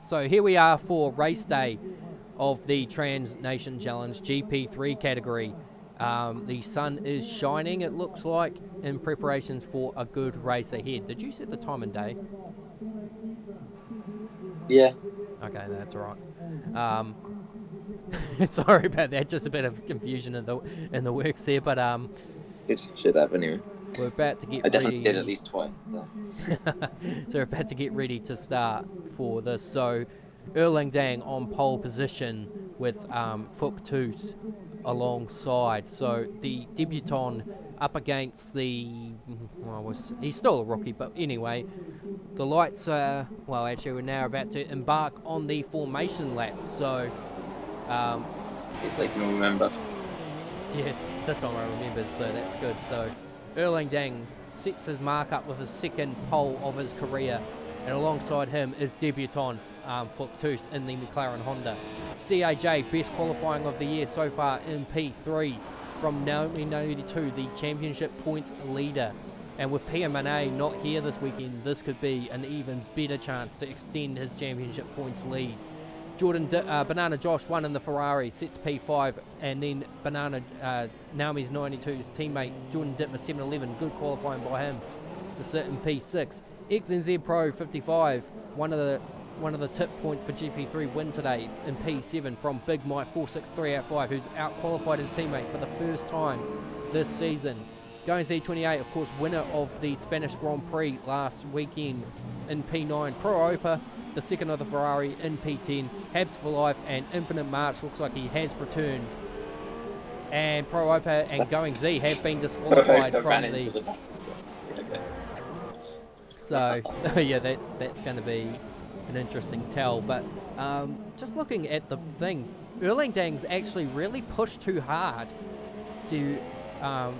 So here we are for race day of the Trans Nation Challenge GP3 category. The sun is shining, it looks like, in preparations for a good race ahead. Did you set the time and day? Yeah. Okay, that's all right. Sorry about that, just a bit of confusion in the works there, but It should have anyway. we're about to get I definitely ready. did at least twice. So. So we're about to get ready to start for this. So Erling Dang on pole position with Fook alongside. So the debutant up against the, he's still a rookie, but anyway, the lights are, well, actually we're now about to embark on the formation lap. So If they can all remember. yes, this time I remembered, so that's good. So Erling Dang sets his mark up with his second pole of his career, and alongside him is debutant Fook in the McLaren Honda. CAJ, best qualifying of the year so far in P3 from 1992, the championship points leader. And with PMNA not here this weekend, this could be an even better chance to extend his championship points lead. Banana Josh won in the Ferrari, sets P5, and then Naomi's 92's teammate Jordan Dittmer 711, good qualifying by him to sit in P6. XNZ Pro 55, one of the tip points for GP3 win today in P7 from Big Mike 46385, who's out-qualified his teammate for the first time this season. Going Z28, of course, winner of the Spanish Grand Prix last weekend in P9. Pro Opa, the second of the Ferrari in P10. Habs for Life and Infinite March looks like he has returned. And Pro Opa and Going Z have been disqualified from the... So, yeah, that's going to be an interesting tell. But just looking at the thing, Erling Dang's actually really pushed too hard to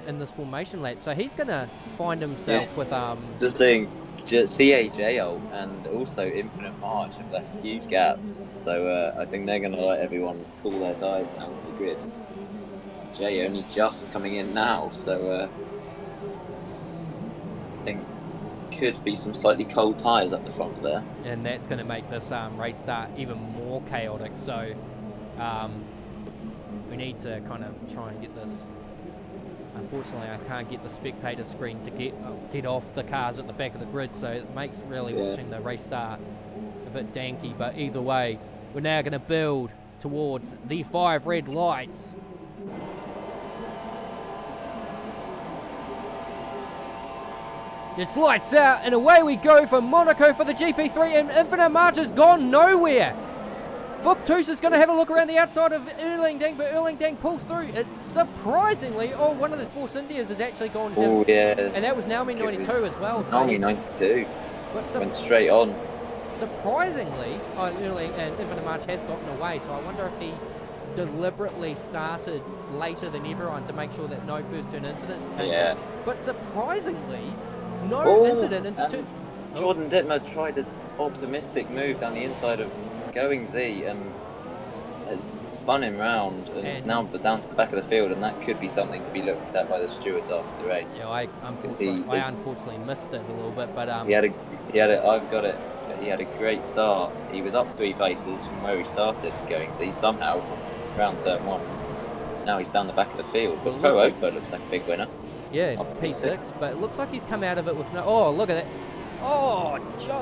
in this formation lap. So he's going to find himself with... Just saying, CAJ and also Infinite March have left huge gaps. So I think they're going to let everyone cool their tyres down to the grid. Jay only just coming in now, so I think could be some slightly cold tyres up the front there. And that's going to make this race start even more chaotic. So we need to kind of try and get this. Unfortunately, I can't get the spectator screen to get off the cars at the back of the grid, so it makes really watching the race start a bit danky. But either way, we're now going to build towards the 5 red lights. It's lights out, and away we go for Monaco for the GP3, and Infinite March has gone nowhere. Fook is going to have a look around the outside of Erling Dang, but Erling Dang pulls through. Surprisingly, one of the Force Indias has actually gone him. Oh, yeah. And that was Naomi 92 as well. So Naomi 92. Went straight on. Surprisingly, Erling and Infinite March has gotten away, so I wonder if he deliberately started later than everyone to make sure that no first turn incident came. Yeah. But surprisingly, no incident into two. Jordan Dittmer tried an optimistic move down the inside of Going Z and has spun him round and is now down to the back of the field, and that could be something to be looked at by the stewards after the race. Yeah, I unfortunately missed it a little bit, but I've got it. He had a great start. He was up 3 places from where he started Going Z somehow round turn 1. Now he's down the back of the field. But Pro Opa looks like a big winner. Yeah, P6, but it looks like he's come out of it with no... Oh, look at that. Oh,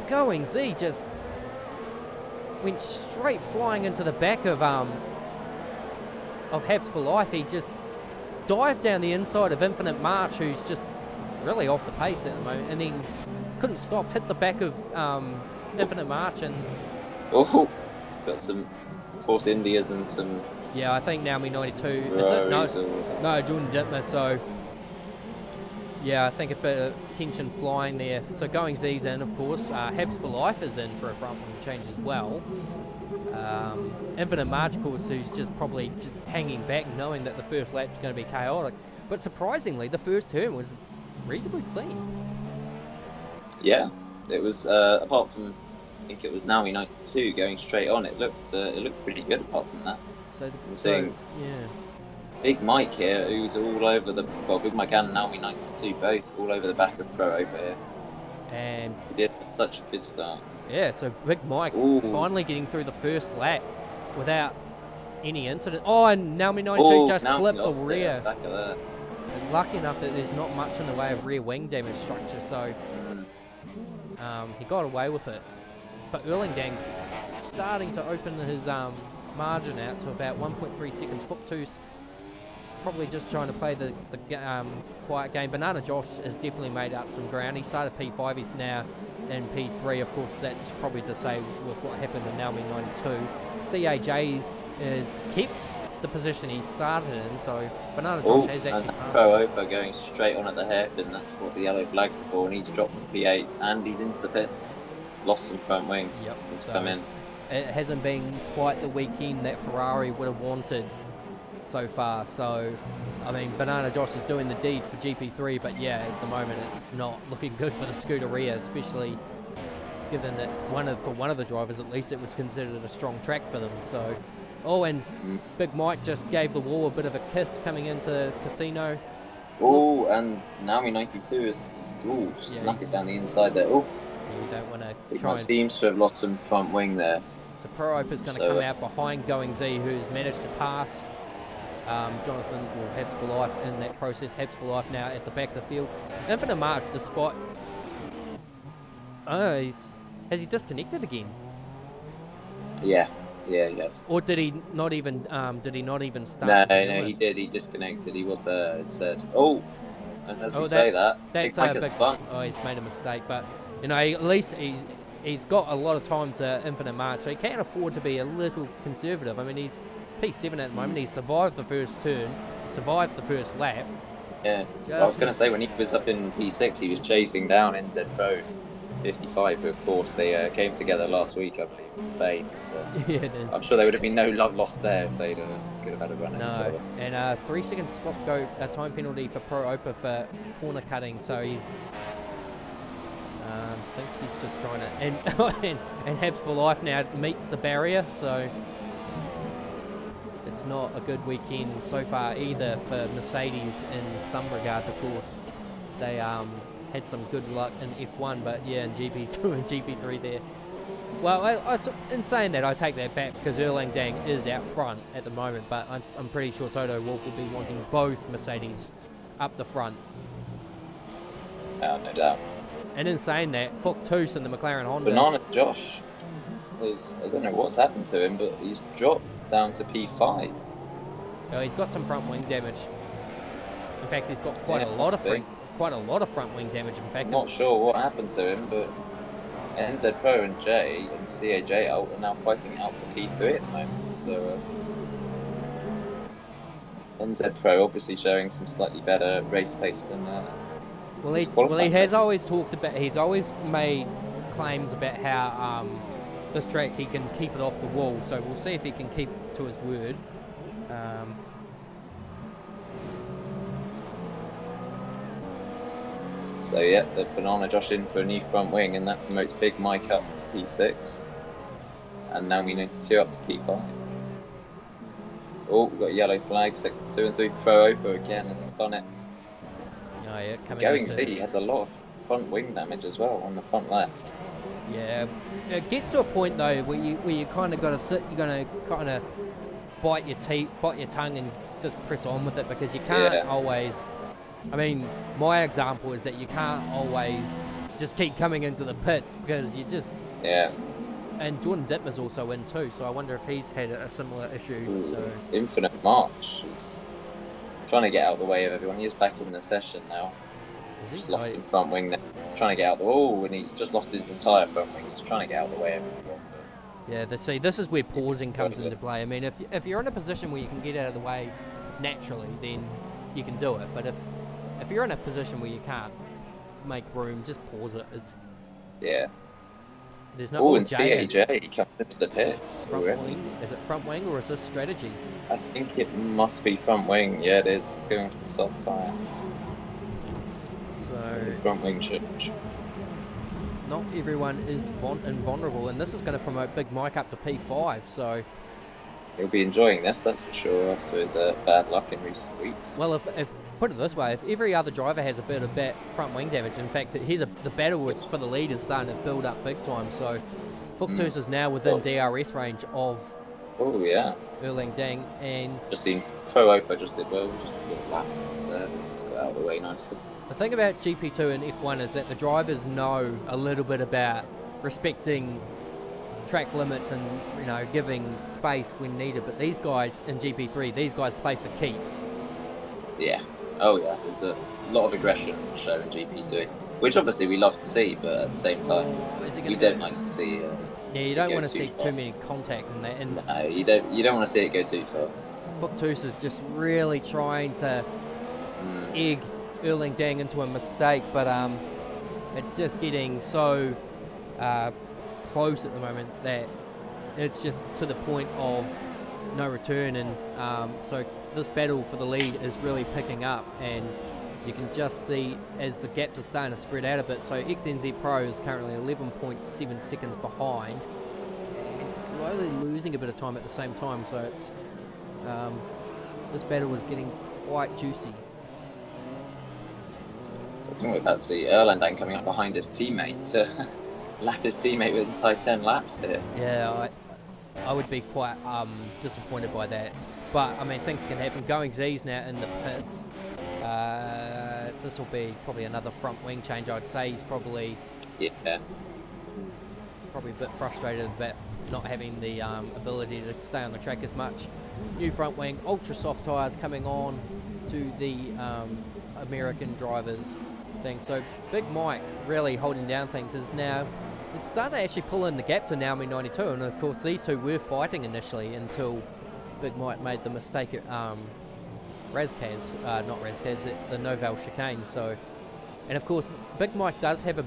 Going Z just went straight flying into the back of Habs for Life. He just dived down the inside of Infinite March, who's just really off the pace at the moment, and then couldn't stop, hit the back of Infinite March, and... Oh, got some Force Indias and some... Yeah, I think Naomi 92... Is it? No, Jordan Dittmer, so... Yeah, I think a bit of tension flying there. So Going Z's in, of course. Habs for Life is in for a front wing change as well. Infinite March, of course, who's just probably just hanging back, knowing that the first lap is going to be chaotic. But surprisingly, the first turn was reasonably clean. Yeah, it was. Apart from, I think it was Naomi 92 going straight on. It looked pretty good. Apart from that, Big Mike here, who's all over Big Mike and Naomi 92 both all over the back of Pro Opa here. And he did such a good start. Yeah, so Big Mike finally getting through the first lap without any incident. Oh, and Naomi 92 just clipped the rear. Back of that. It's lucky enough that there's not much in the way of rear wing damage structure, so he got away with it. But Erlingdang's starting to open his margin out to about 1.3 seconds. Footloose probably just trying to play the quiet game. Banana Josh has definitely made up some ground. He started P5, he's now in P3. Of course, that's probably to say with what happened in Naomi 92. CAJ has kept the position he started in, so Banana Josh has actually passed. Pro over going straight on at the hairpin, that's what the yellow flags are for, and he's dropped to P8 and he's into the pits. Lost some front wing. Yep. It's come in. It hasn't been quite the weekend that Ferrari would have wanted so far, so I mean Banana Josh is doing the deed for GP3, but yeah, at the moment it's not looking good for the Scuderia, especially given that for one of the drivers at least it was considered a strong track for them. So and Big Mike just gave the wall a bit of a kiss coming into Casino. And Naomi 92 is snuck it down the inside there. You don't want to Big Mike seems to have lost some front wing there. So Pro Ope is going to come out behind Going Z, who's managed to pass Jonathan, or Habs for Life in that process. Habs for Life now at the back of the field. Infinite March, the spot. Has he disconnected again? Yeah, he has. Or did he not even start? No, he did. He disconnected. He was there. It said, and as we say that's Big spun. He's made a mistake, but at least he's got a lot of time to Infinite March, so he can't afford to be a little conservative. I mean, he's P7 at the moment. He survived the first turn, survived the first lap. Yeah, I was going to say, when he was up in P6, he was chasing down NZ Pro 55, who of course they came together last week, I believe, in Spain. I'm sure there would have been no love lost there if they could have had a run at each other. And 3 second stop go time penalty for Pro Opa for corner cutting, so he's I think he's just trying to and Habs for Life now meets the barrier, so it's not a good weekend so far either for Mercedes in some regards. Of course, they had some good luck in F1, but yeah, in GP2 and GP3 there. Well, in saying that, I take that back because Erlangdang is out front at the moment, but I'm pretty sure Toto Wolff will be wanting both Mercedes up the front. No doubt. And in saying that, Footloose and the McLaren Honda. Banana Josh I don't know what's happened to him, but he's dropped down to P5. Oh, he's got some front wing damage. In fact, he's got quite a lot of front wing damage. In fact, not sure what happened to him, but NZ Pro and J and CAJ out are now fighting out for P3 at the moment. So NZ Pro obviously showing some slightly better race pace than. He has always talked about. He's always made claims about how this track he can keep it off the wall. So we'll see if he can keep to his word. So yeah, the Banana Josh in for a new front wing, and that promotes Big Mike up to P6, and now we 92 up to P5. We've got a yellow flag, sector 2 and 3. Pro Opa again has spun it. Oh, yeah, Going Z has a lot of front wing damage as well on the front left. Yeah, it gets to a point though where you kind of got to sit. You're going to kind of bite your tongue, and just press on with it, because you can't always. I mean, my example is that you can't always just keep coming into the pits, because you just. Yeah. And Jordan Dittmer's also in too, so I wonder if he's had a similar issue. So. Infinite March is trying to get out of the way of everyone. He's back in the session now. He's lost some front wing there. Trying to get out the and he's just lost his entire front wing. He's trying to get out of the way of everyone. Yeah, this is where pausing comes into play. I mean, if you're in a position where you can get out of the way naturally, then you can do it. But if you're in a position where you can't make room, just pause it. Yeah. There's no. And CAJ comes into the pits. Front wing. Is it front wing or is this strategy? I think it must be front wing. Yeah, it is. Going to the soft tyre. So. The front wing change. Not everyone is invulnerable, and this is going to promote Big Mike up to P5. So. He'll be enjoying this, that's for sure, after his bad luck in recent weeks. Well, if put it this way, if every other driver has a bit of front wing damage, in fact, the battle for the lead is starting to build up big time. So Fuchs is now within DRS range of Erlang Dang, and just seen Pro Opa just did well, just a little lap there, just got out of the way nicely. The thing about GP2 and F1 is that the drivers know a little bit about respecting track limits and, you know, giving space when needed, but these guys in GP3, these guys play for keeps. Yeah. Oh yeah, there's a lot of aggression shown in GP3, which obviously we love to see, but at the same time, we don't like to see. Yeah, you don't want to see too many contact in that. And no, you don't. You don't want to see it go too far. Fuchs is just really trying to egg Erlang Dang into a mistake, but it's just getting so close at the moment that it's just to the point of no return, and so this battle for the lead is really picking up, and you can just see as the gaps are starting to spread out a bit. So XNZ Pro is currently 11.7 seconds behind and slowly losing a bit of time at the same time, so it's this battle is getting quite juicy. So I think we're about to see Erlang coming up behind his teammate to lap his teammate with inside 10 laps here. Yeah, I would be quite disappointed by that. But, I mean, things can happen. Going Z's now in the pits. This will be probably another front wing change. I'd say he's probably a bit frustrated about not having the ability to stay on the track as much. New front wing, ultra soft tyres coming on to the American drivers thing. So Big Mike really holding down things is now, it's starting to actually pull in the gap to Naomi 92, and of course these two were fighting initially until Big Mike made the mistake at not Razkaz, the Noval chicane. So, and of course Big Mike does have a,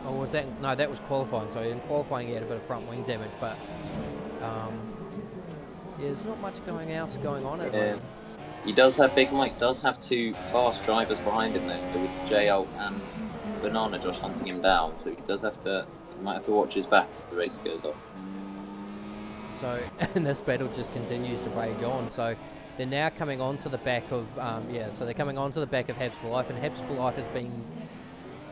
or was that, no, that was qualifying, so in qualifying he had a bit of front wing damage, but yeah, there's not much else going on at the moment. He does have, Big Mike does have two fast drivers behind him though, with JL and Banana Josh hunting him down, so he might have to watch his back as the race goes on. So, and this battle just continues to rage on. So they're now coming onto the back of, so they're coming onto the back of Habs for Life, and Habs for Life has been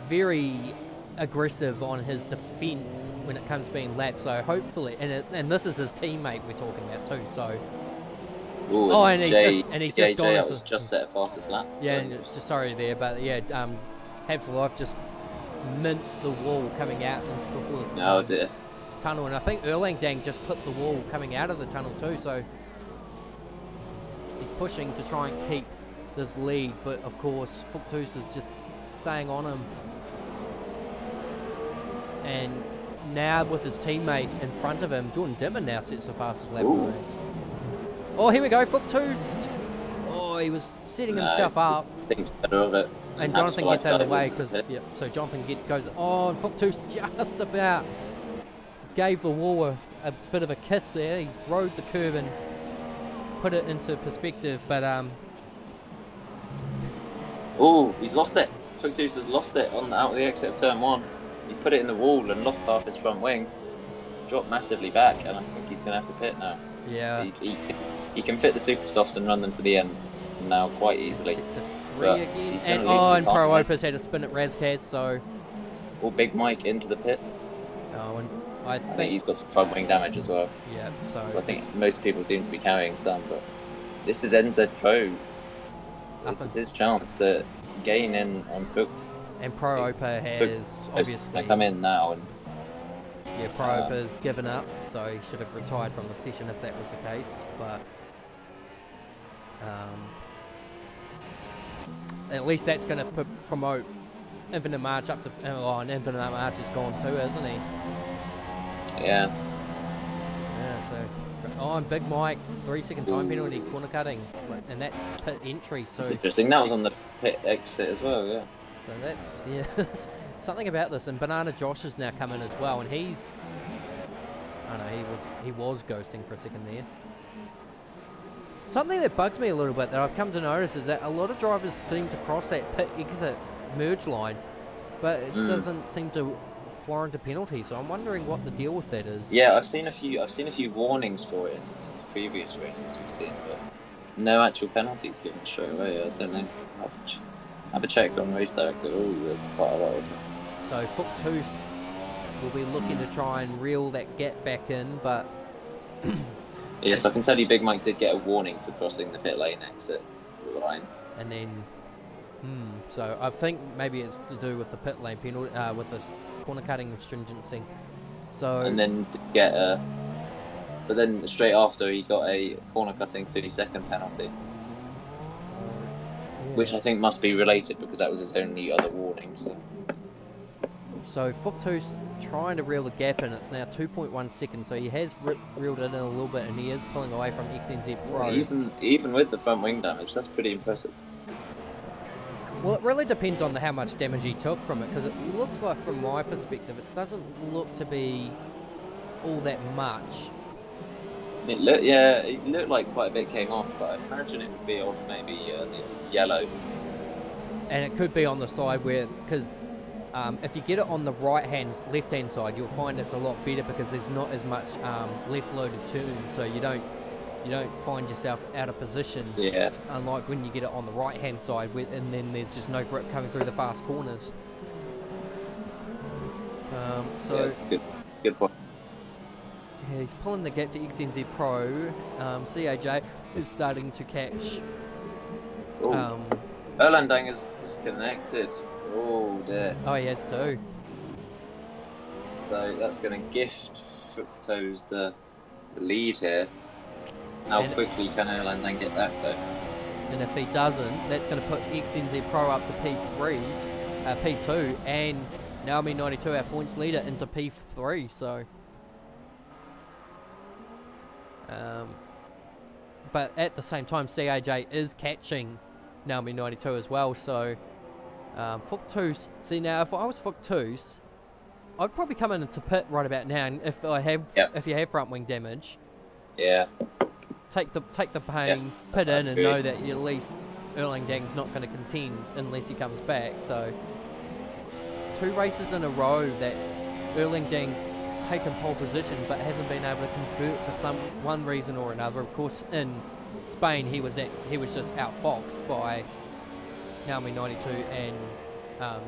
very aggressive on his defence when it comes to being lapped. So hopefully, and this is his teammate we're talking about too. So, ooh, and he's just gone. JL was just set fastest lap. Yeah, so sorry there, but yeah, Habs for Life just minced the wall coming out before the tunnel, and I think Erlang Dang just clipped the wall coming out of the tunnel too, so he's pushing to try and keep this lead, but of course Fuchs is just staying on him, and now with his teammate in front of him, Jordan Dimmer now sets the fastest lap of the race. Oh, here we go, Fuchs. Oh, he was setting himself up. Thinks better of it. And Jonathan gets out of the way because, so Jonathan goes on. Fuchs just about gave the wall a bit of a kiss there. He rode the curb and put it into perspective, but oh, he's lost it. Fuchs has lost it out of the exit of turn 1. He's put it in the wall and lost half his front wing. Dropped massively back, and I think he's going to have to pit now. Yeah. He can fit the super softs and run them to the end now quite easily. And Pro Opus had a spin at Razkaz, so. Or Big Mike into the pits. Oh, and I think he's got some front wing damage as well. Yeah, so I think most people seem to be carrying some, but this is NZ Pro. This is his chance to gain in on Fuchs. And Pro Opa has obviously come in now, and yeah, Pro Opa's given up, so he should have retired from the session if that was the case. But at least that's going to promote Infinite March up to, and Infinite March is gone too, isn't he? Yeah. Yeah, so, and Big Mike, 3-second time penalty, corner cutting, and that's pit entry. So that's interesting, that was on the pit exit as well, yeah. So that's, yeah, something about this, and Banana Josh has now come in as well, and he's, I don't know, he was ghosting for a second there. Something that bugs me a little bit that I've come to notice is that a lot of drivers seem to cross that pit exit merge line, but it doesn't seem to warrant a penalty. So I'm wondering what the deal with that is. Yeah, I've seen a few warnings for it in previous races we've seen, but no actual penalties given straight away. I don't know. Have a check on race director. Oh, there's quite a lot of them. So Fuchs will be looking to try and reel that gap back in, but Yes, I can tell you Big Mike did get a warning for crossing the pit lane exit line. and then so I think maybe it's to do with the pit lane penalty, with the corner cutting stringency. So And then but then straight after he got a corner cutting 30-second penalty, which I think must be related because that was his only other warning. So Fuchs trying to reel the gap in. It's now 2.1 seconds, so he has reeled it in a little bit, and he is pulling away from XNZ Pro. Even with the front wing damage, that's pretty impressive. Well, it really depends on how much damage he took from it, because it looks like, from my perspective, it doesn't look to be all that much. It looked like quite a bit came off, but I imagine it would be on maybe the yellow. And it could be on the side where, because if you get it on the left-hand side, you'll find it's a lot better because there's not as much left-loaded turns, so you don't find yourself out of position. Yeah. Unlike when you get it on the right-hand side, and then there's just no grip coming through the fast corners. So yeah, it's a good point. Yeah, he's pulling the gap to XNZ Pro. CAJ is starting to catch. Erlandang is disconnected. Oh dear. Oh, he has too. So that's going to gift Fructose the lead here. How quickly can Erlandang get back though? And if he doesn't, that's going to put XNZ Pro up to P2, and Naomi 92, our points leader, into P3. So. But at the same time, CAJ is catching Naomi 92 as well. So Fuchs. See, now if I was Fuchs, I'd probably come into pit right about now. And if you have front wing damage, yeah, take the pain, pit in, and know that at least Erlandang's not going to contend unless he comes back. So 2 races in a row that Erlandang's taken pole position but hasn't been able to convert for one reason or another. Of course, in Spain he was just outfoxed by Naomi 92 and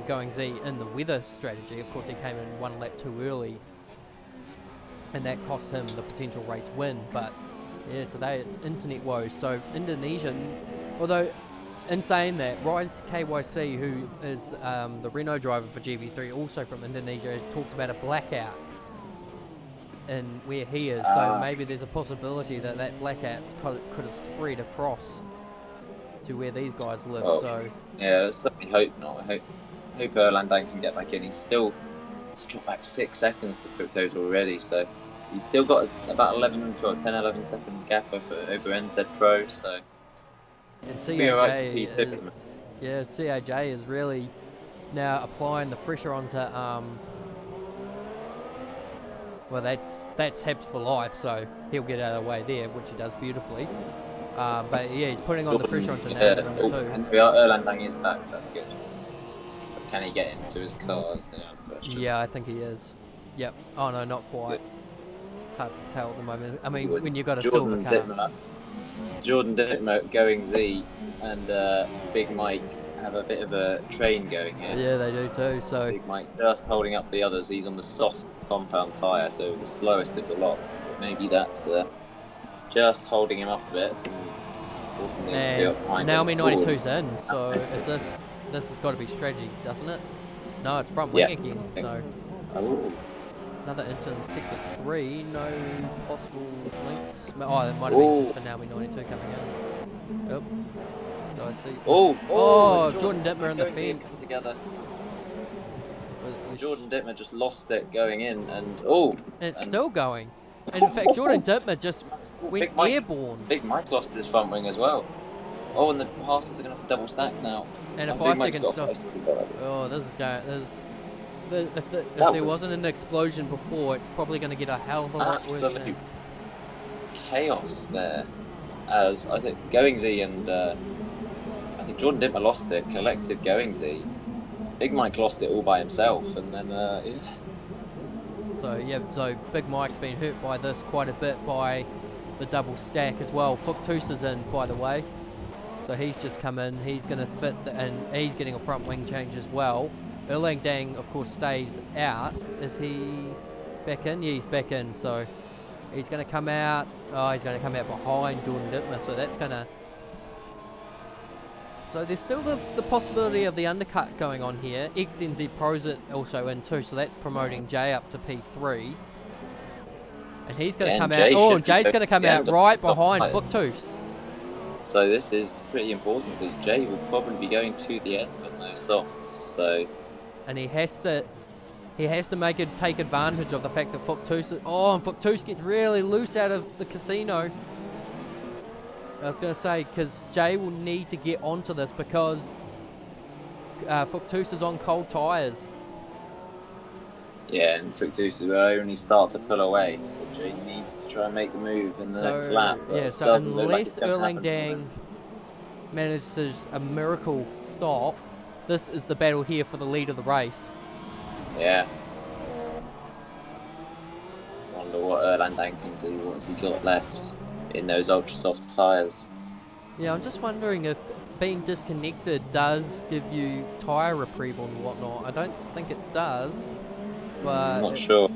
Going Z in the weather strategy. Of course, he came in 1 lap too early, and that cost him the potential race win. But yeah, today it's internet woes. So Indonesian, although in saying that, Rise KYC, who is the Renault driver for GP3, also from Indonesia, has talked about a blackout in where he is, so maybe there's a possibility that blackout could have spread across to where these guys live. So yeah, let's certainly hope not. I hope Erlandang can get back in. He's dropped back 6 seconds to Fructose already, so he's still got about 10-11 second gap over NZ Pro. So and CAJ is really now applying the pressure onto well, that's Habs for life, so he'll get out of the way there, which he does beautifully. But yeah, he's putting on the pressure onto number 2. And Erlandang is back, that's good. But can he get into his car is the question. Yeah, I think he is. Yep. Oh no, not quite. It's hard to tell at the moment. I mean, when you've got a silver car. Jordan Dittmer, Going Z, and Big Mike have a bit of a train going here. Yeah, they do too. So Big Mike just holding up the others. He's on the soft compound tyre, so the slowest of the lot. So maybe that's just holding him up a bit. And Naomi 92's in, so is this has got to be strategy, doesn't it? No, it's front wing again. So another incident in sector 3. No possible links. Oh, there might have been just for Naomi 92 coming in. Oh, do I see? Jordan Dittmer in the fence. Together. Jordan Dittmer just lost it going in, and it's still going. And in fact, Jordan Dittmer just went airborne. Big Mike lost his front wing as well. Oh, and the passes are going to have to double stack now. And a 5 second stop. Oh, this is going. If there wasn't an explosion before, it's probably going to get a hell of a lot worse. Absolute chaos there. As I think Going Z and I think Jordan Dittmer lost it, collected Going Z. Big Mike lost it all by himself, and then So Big Mike's been hurt by this quite a bit by the double stack as well. Fuchtus is in, by the way. So he's just come in. He's going to fit, and he's getting a front wing change as well. Erlang Dang, of course, stays out. Is he back in? Yeah, he's back in. So he's going to come out. Oh, he's going to come out behind Jordan Dittmer. So that's going to... So there's still the possibility of the undercut going on here. XNZ Pro's it also in too. So that's promoting Jay up to P3. And he's going to come out. Oh, Jay's going to come out right behind Fuchtus. So this is pretty important because Jay will probably be going to the end on those softs. So, and he has to take advantage of the fact that Fuchtus. And Fuchtus gets really loose out of the casino. I was going to say because Jay will need to get onto this because Fuchtus is on cold tyres. Yeah, and Fuchtus will only start to pull away, so Jay needs to try and make the move in the next lap. Yeah, so unless Erlang Dang manages a miracle stop, this is the battle here for the lead of the race. Yeah. Wonder what Erlang Dang can do. What's he got left in those ultra soft tyres? Yeah, I'm just wondering if being disconnected does give you tyre reprieve and whatnot. I don't think it does. But I'm not sure.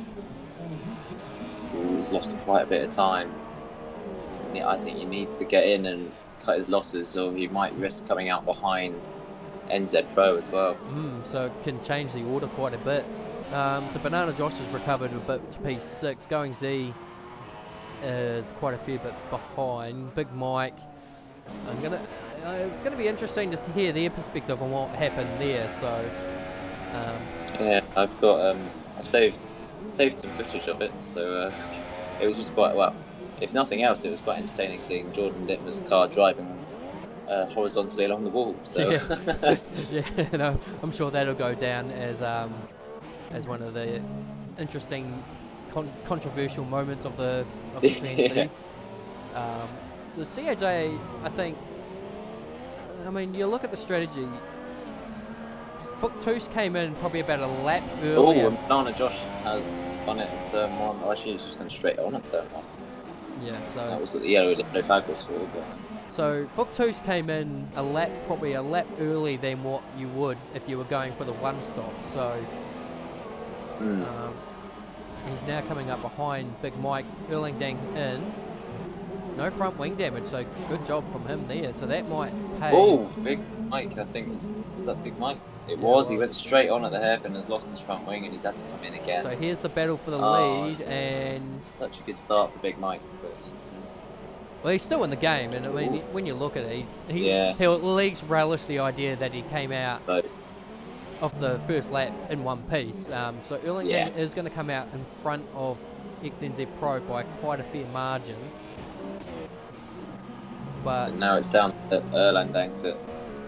He's lost quite a bit of time. Yeah, I think he needs to get in and cut his losses, or he might risk coming out behind NZ Pro as well. So it can change the order quite a bit. So Banana Josh has recovered a bit to P6. Going Z is quite a fair bit behind. Big Mike. It's gonna be interesting to hear their perspective on what happened there. So yeah, I've saved some footage of it, so it was just quite, well, if nothing else, it was quite entertaining seeing Jordan Dittmer's car driving horizontally along the wall. So yeah, no, I'm sure that'll go down as one of the interesting controversial moments of the TNC. So CAJ, I think, I mean, you look at the strategy. Fuchtus came in probably about a lap earlier. Oh, and Banana Josh has spun it in turn 1. Oh, actually, he's just going straight on at turn 1. Yeah, so that was what the yellow flag was for. But so Fuchtus came in probably a lap early than what you would if you were going for the one stop. So he's now coming up behind Big Mike. Erlang Dang's in. No front wing damage, so good job from him there. So that might pay. Oh, Big Mike, I think was that Big Mike? It was. He went straight on at the hairpin, has lost his front wing, and he's had to come in again. So here's the battle for the lead, and such a good start for Big Mike, but he's still in the game. And I mean, when you look at it, he'll at least relish the idea that he came out of the first lap in one piece. So Erlang Dang is going to come out in front of XNZ Pro by quite a fair margin. But so now it's down to Erlang Dang to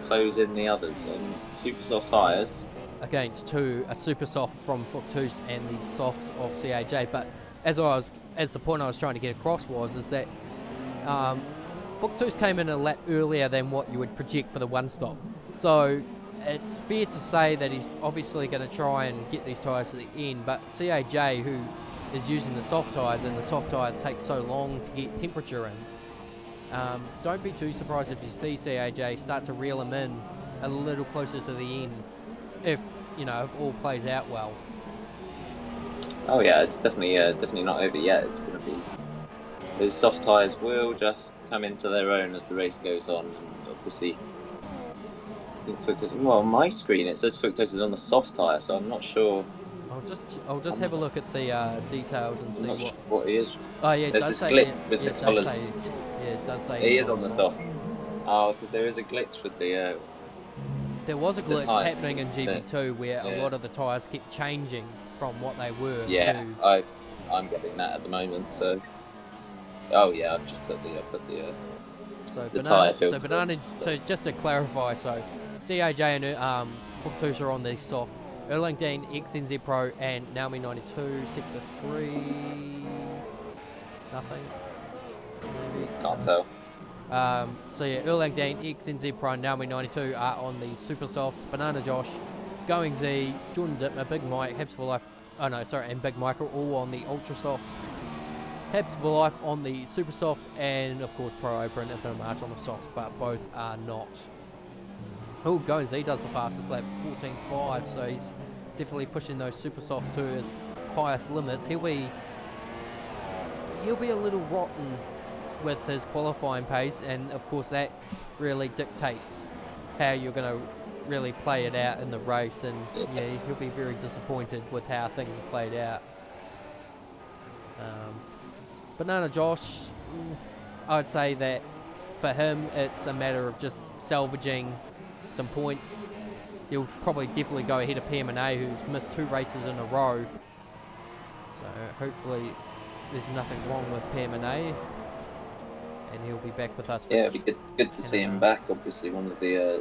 close in the others on super soft tyres against a super soft from Fuchtus and the softs of CAJ. But as the point I was trying to get across is that Fuchtus came in a lap earlier than what you would project for the one stop. So it's fair to say that he's obviously going to try and get these tyres to the end. But CAJ, who is using the soft tyres, and the soft tyres take so long to get temperature in. Don't be too surprised if you see CAJ start to reel him in a little closer to the end, if all plays out well. Oh yeah, it's definitely not over yet. It's going to be, those soft tyres will just come into their own as the race goes on, and obviously I think Fuchtus. Well, on my screen it says Fuchtus is on the soft tyre, so I'm not sure. I'll just have a look at the details and see what he is. Oh yeah, there's this glitch with the colours. Yeah, it does say he is on the soft. Oh, because there is a glitch with the. There was a glitch happening in GP2 where a lot of the tyres kept changing from what they were. Yeah, I'm getting that at the moment. So. Oh yeah, I've just put the tyre filter. So just to clarify, so CAJ and Fuchtus are on the soft. Erlang Dang, XNZ Pro, and Naomi 92, Sector 3. Nothing. Maybe. Can't tell. So yeah, Erlang Dang, XNZ Pro, and Naomi 92 are on the super softs. Banana Josh, Going Z, Jordan Dittmer, Big Mike, Habs for Life. Oh no, sorry, and Big Mike are all on the ultra softs. Habs for Life on the Super Softs, and of course Pro Open and Infinite March on the softs, but both are not. Oh, Goins, he does the fastest lap, 14.5, so he's definitely pushing those Super Softs to his highest limits. He'll be a little rotten with his qualifying pace, and of course that really dictates how you're going to really play it out in the race, and yeah, he'll be very disappointed with how things have played out. Banana Josh, I'd say that for him it's a matter of just salvaging some points. He'll probably definitely go ahead of PMA, who's missed 2 races in a row, so hopefully there's nothing wrong with PMA, and he'll be back with us. Yeah, it'd be good to see him back. Obviously one of the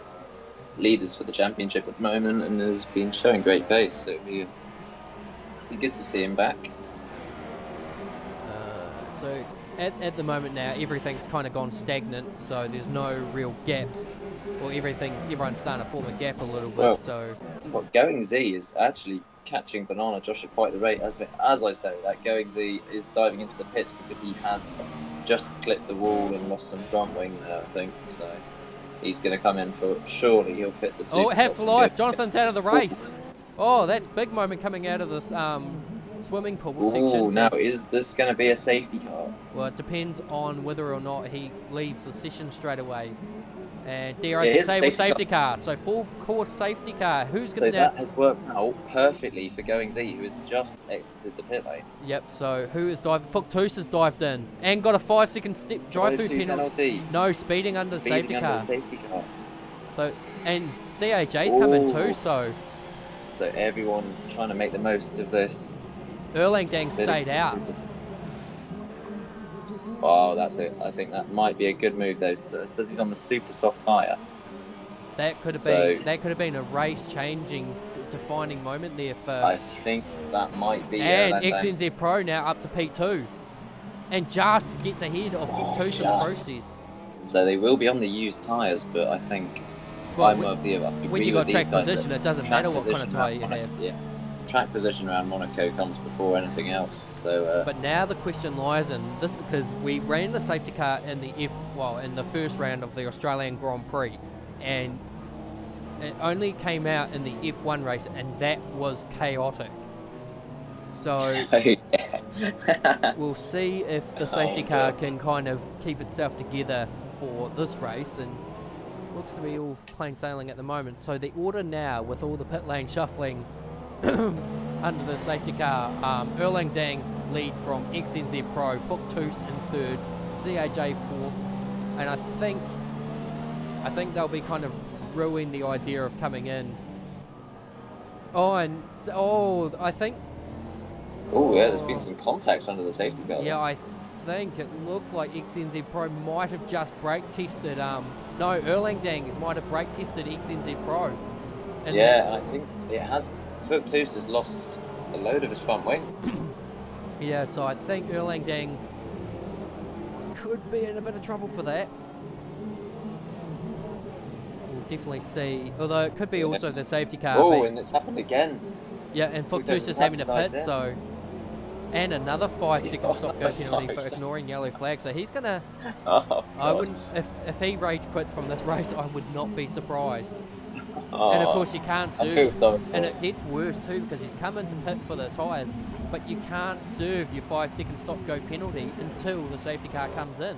leaders for the championship at the moment, and has been showing great pace, so it'd be good to see him back. So at the moment now, everything's kind of gone stagnant, so there's no real gaps, or everyone's starting to form a gap a little bit. Well, so Going Z is actually catching Banana Josh at quite the rate. As I say, that Going Z is diving into the pits because he has just clipped the wall and lost some front wing there, I think. So he's going to come in for, surely he'll fit the Super. Oh, Habs for Life, Jonathan's out of the race. Oh, that's big moment coming out of this swimming pool section. Oh, now is this going to be a safety car? Well, it depends on whether or not he leaves the session straight away. And dare I say safety car. So full course safety car. Who's going to that has worked out perfectly for Going Z, who has just exited the pit lane. Yep, so who is diving? Fuctus has dived in and got a 5-second step drive-through penalty. No, speeding under the safety car. So, and CAJ's coming too, so everyone trying to make the most of this. Erlang Dang stayed out. Oh, that's it. I think that might be a good move though. So it says he's on the super soft tyre. That could have been a race-changing, defining moment there for. I think that might be. And XNZ Pro now up to P2, and just gets ahead of Fukuoka in the process. So they will be on the used tyres, but I think I'm of the other. When you got track position, it doesn't matter what kind of tyre you have. Yeah. Track position around Monaco comes before anything else. So, but now the question lies in this, because we ran the safety car in the first round of the Australian Grand Prix, and it only came out in the F1 race, and that was chaotic. So we'll see if the safety car can kind of keep itself together for this race, and looks to be all plain sailing at the moment. So the order now, with all the pit lane shuffling under the safety car, Erlang Dang lead from XNZ Pro, Fukuoka in third, CAJ fourth, and I think they'll be kind of ruining the idea of coming in. I think. Oh yeah, there's been some contact under the safety car. Yeah, I think it looked like XNZ Pro might have just brake tested. No, Erlang Dang might have brake tested XNZ Pro. Yeah, I think it has. Fukuoka has lost a load of his front wing. Yeah, so I think Erlang Dang's could be in a bit of trouble for that. We'll definitely see. Although it could be also the safety car. Oh, and it's happened again. Yeah, and Fukuoka's having to pit, so. And another 5-second stop-go penalty for ignoring yellow flag. So he's gonna. I wouldn't. If he rage quits from this race, I would not be surprised. And of course you can't serve, and it gets worse too, because he's come in to pit for the tyres, but you can't serve your 5-second stop-go penalty until the safety car comes in.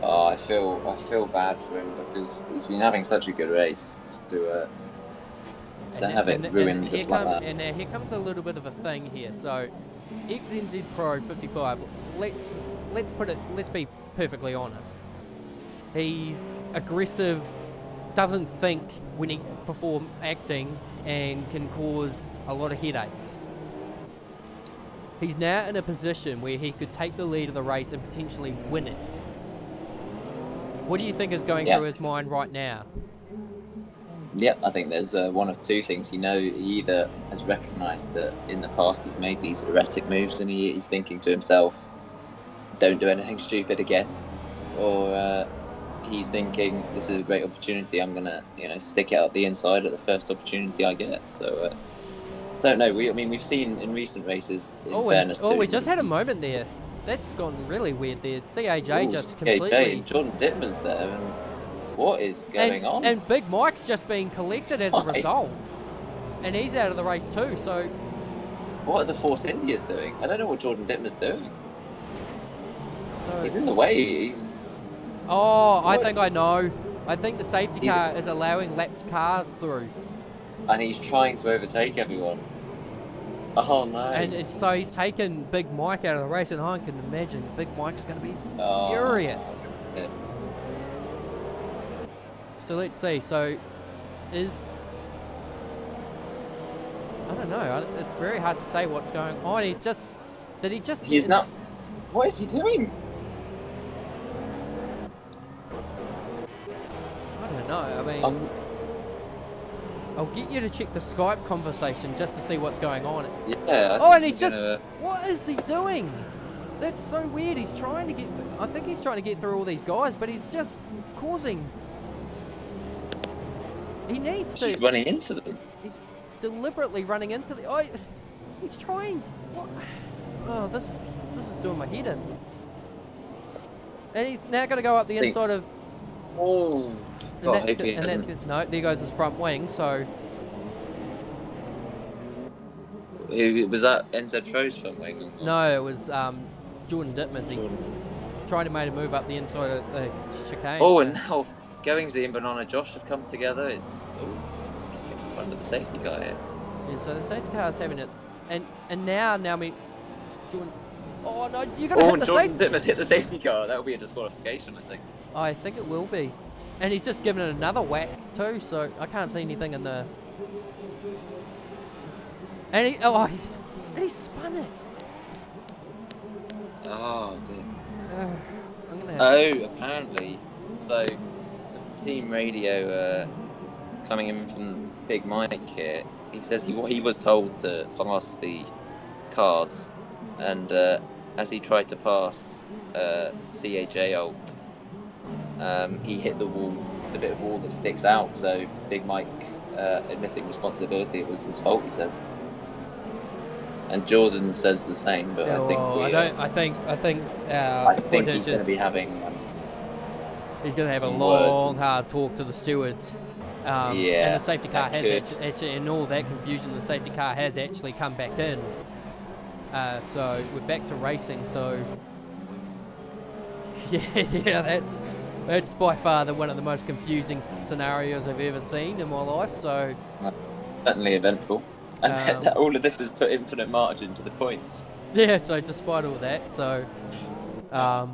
Oh, I feel bad for him, because he's been having such a good race to have it ruined like that. And now here comes a little bit of a thing here. So XNZ Pro 55. Let's be perfectly honest. He's aggressive, doesn't think before acting, and can cause a lot of headaches. He's now in a position where he could take the lead of the race and potentially win it. What do you think is going through his mind right now? Yep, I think there's one of two things. He either has recognised that in the past he's made these erratic moves, and he's thinking to himself, don't do anything stupid again, or he's thinking, this is a great opportunity, I'm gonna stick it out the inside at the first opportunity I get. So don't know. I mean, we've seen in recent races, in Oh, fairness to... we just had a moment there. That's gone really weird there. CAJ just CAJ, completely... Jordan Dittmer's there, and what is going on? And Big Mike's just been collected as a result. And he's out of the race too, so... What are the Force Indias doing? I don't know what Jordan Dittmer's doing. So, he's in the way. He's... Oh, I think I know. I think the safety car is allowing lapped cars through. And he's trying to overtake everyone. Oh no. And so he's taken Big Mike out of the race, and I can imagine Big Mike's going to be furious. Yeah. So let's see. So is... I don't know. It's very hard to say what's going on. He's just... Did he just... He's not... What is he doing? I don't know. I mean... I'll get you to check the Skype conversation just to see what's going on. Yeah. Oh, and he's just... What is he doing? That's so weird. He's trying to get... I think he's trying to get through all these guys, but he's just causing... He needs to... He's running into them. He's deliberately running into the... Oh, he's trying... What? Oh, this is doing my head in. And he's now going to go up the inside of... Oh... And that's good. And that's good. No, there goes his front wing, so... Was that NZ Pro's front wing? No, it was Jordan Dittmer's. He tried to make a move up the inside of the chicane. Oh, and now Goingsy and Banana Josh have come together. It's in front of the safety car here. Yeah, so the safety car is having it. And now me... Jordan... Oh, no, you're going to hit the Jordan safety... Dittmer's hit the safety car. That will be a disqualification, I think. I think it will be. And he's just given it another whack too, so I can't see anything in the... And he spun it. Oh dear. I'm gonna have... Apparently. So, some team radio coming in from Big Mike here. He says he was told to pass the cars, and as he tried to pass CAJ Alt, he hit the wall, the bit of wall that sticks out. So Big Mike admitting responsibility. It was his fault, he says. And Jordan says the same, but I think I think he's going to be having. He's going to have a long, hard talk to the stewards. And the safety car has actually, in all that confusion, the safety car has actually come back in. So we're back to racing. So yeah, that's by far one of the most confusing scenarios I've ever seen in my life. So certainly eventful. And all of this has put infinite margin to the points. Yeah, so despite all that, so Pro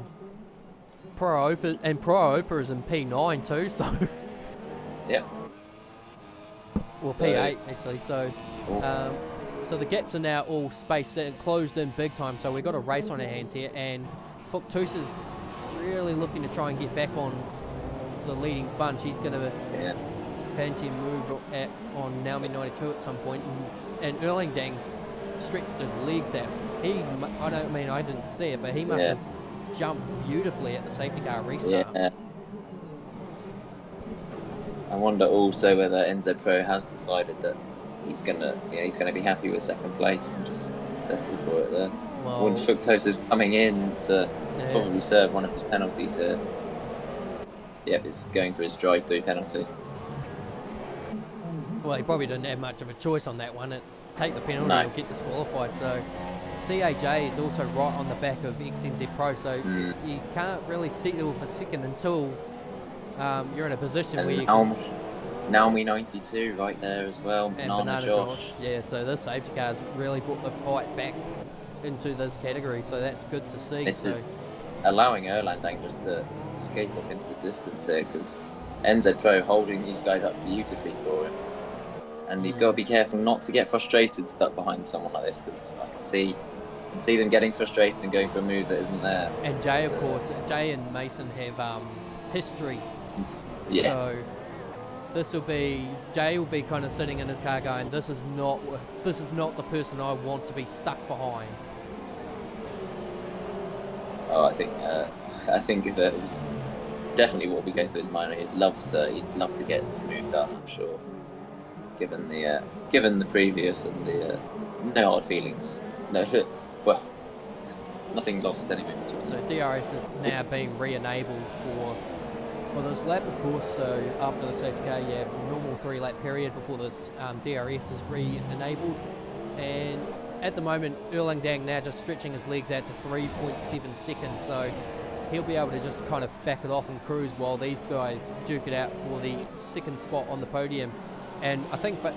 Opa is in P9 too, so yeah. Well, P8 actually, so so the gaps are now all spaced in, closed in big time, so we've got a race on our hands here, and Fuctus is really looking to try and get back on to the leading bunch. He's going to fancy move on Naomi 92 at some point, and Erlingdang's stretched his legs out. I didn't see it, but he must have jumped beautifully at the safety car restart. Yeah. I wonder also whether NZ Pro has decided that he's gonna be happy with second place and just settle for it there. Well, when Fuctos is coming in to probably serve one of his penalties here. Yep, it's going for his drive-through penalty. Well, he probably didn't have much of a choice on that one. It's take the penalty or get disqualified. So CAJ is also right on the back of XNZ Pro, so you can't really settle for second until you're in a position where you can... Naomi 92 right there as well, and Banana Josh. Yeah, so this safety car's really brought the fight back into this category, so that's good to see. This is allowing Erlandang just to escape off into the distance here, because NZ Pro holding these guys up beautifully for him. And you've got to be careful not to get frustrated stuck behind someone like this, because I can see them getting frustrated and going for a move that isn't there. And Jay, of course, Jay and Mason have history. Yeah. So Jay will be kind of sitting in his car going, this is not the person I want to be stuck behind. Oh, I think that was definitely what we go through his mind. He'd love to get moved up, I'm sure. given the previous and the no hard feelings. No, well, nothing lost anyway. So DRS is now being re-enabled for this lap, of course. So after the safety car, you have a normal 3-lap period before this DRS is re-enabled. And at the moment, Erling Dang now just stretching his legs out to 3.7 seconds. So he'll be able to just kind of back it off and cruise while these guys duke it out for the second spot on the podium. And I think for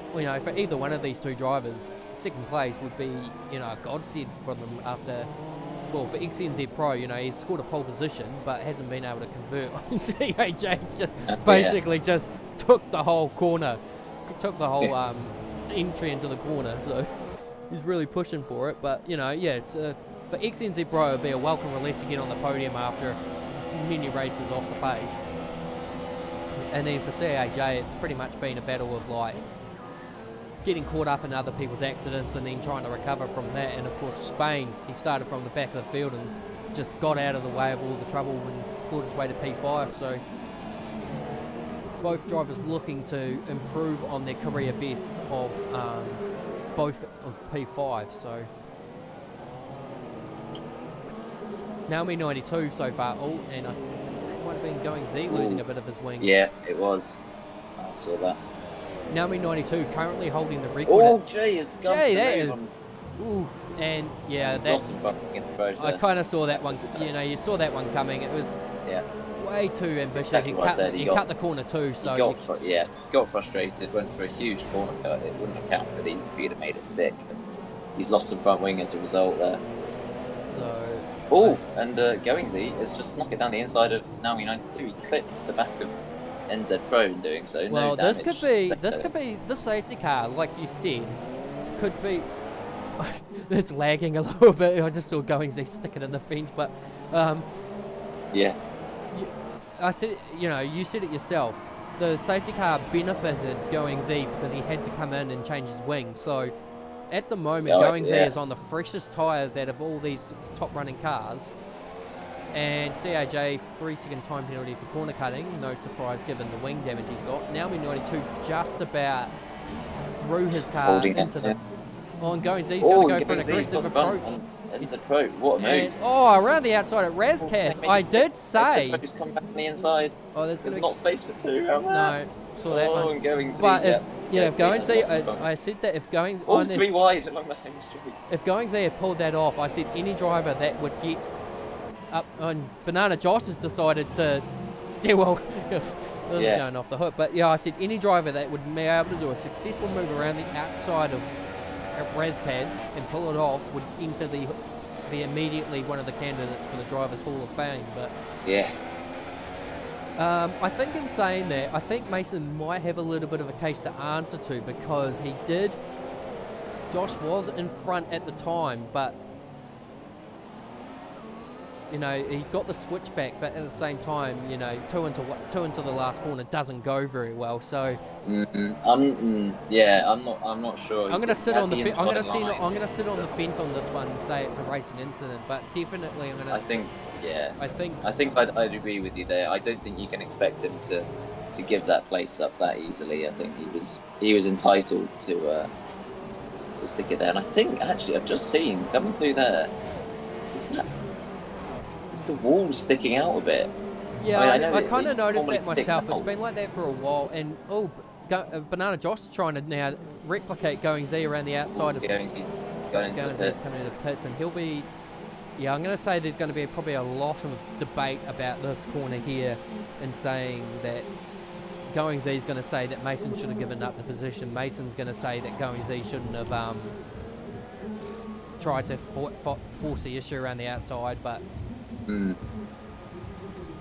either one of these two drivers, second place would be a godsend for them after. Well, for XNZ Pro, he's scored a pole position, but hasn't been able to convert. CAJ just basically just took the whole corner, took the whole entry into the corner. So he's really pushing for it. But it's for XNZ Pro, it'd be a welcome release to get on the podium after many races off the pace. And then for CAJ, it's pretty much been a battle of like getting caught up in other people's accidents and then trying to recover from that. And of course Spain, he started from the back of the field and just got out of the way of all the trouble and pulled his way to P5. So both drivers looking to improve on their career best of both of P5. So Naomi 92 so far. Oh, and I think that might have been Going Z losing a bit of his wing. Yeah, it was. I saw that. Naomi 92 currently holding the record. Oh, Jay is the that is. Ooh, and yeah, that. Lost him fucking in the process. I kind of saw that one. You saw that one coming. It was way too ambitious. Exactly he cut the corner too. So got frustrated. Went for a huge corner cut. It wouldn't have counted even if he'd have made it stick. And he's lost some front wing as a result there. So. And Going Z has just snuck it down the inside of Naomi 92. He clipped the back of NZ Pro in doing so. Well, no damage. this could be the safety car, like you said, could be. It's lagging a little bit. I just saw Going Z stick it in the fence, but yeah. I said, you said it yourself. The safety car benefited Going Z because he had to come in and change his wing. So at the moment, Going Z is on the freshest tyres out of all these top running cars. And CAJ, 3-second time penalty for corner cutting. No surprise given the wing damage he's got. Naomi 92 just about threw his car into the... On Going Z, he's going to go for an aggressive approach. NZ Pro, what a move. Around the outside at Razkaz. I did say... Just come back on the inside. There's not space for two around there. No, saw that one. And Going Z, but if Going Z... I said that if Going... All three wide along the home street. If Going Z had pulled that off, I said any driver that would get... up on Banana Josh has decided to this is going off the hook, but I said any driver that would be able to do a successful move around the outside of Razkaz and pull it off would enter be immediately one of the candidates for the Drivers' Hall of Fame. But I think in saying that, I think Mason might have a little bit of a case to answer to, because Josh was in front at the time, but he got the switchback, but at the same time, two into the last corner doesn't go very well. So I'm not sure. I'm going to sit on the I'm going to sit on the fence on this one and say it's a racing incident, but definitely I'm going to. I think I'd agree with you there. I don't think you can expect him to give that place up that easily. I think he was entitled to stick it there, and I think actually I've just seen coming through there. Is the wall sticking out a bit? Yeah, I kind of noticed that myself. It's been like that for a while, and Banana Josh is trying to now replicate Going Z around the outside of Going Z's coming into the pits, and he'll be. Yeah, I'm going to say there's going to be probably a lot of debate about this corner here, and saying that Going Z is going to say that Mason should have given up the position. Mason's going to say that Going Z shouldn't have tried to force the issue around the outside, but.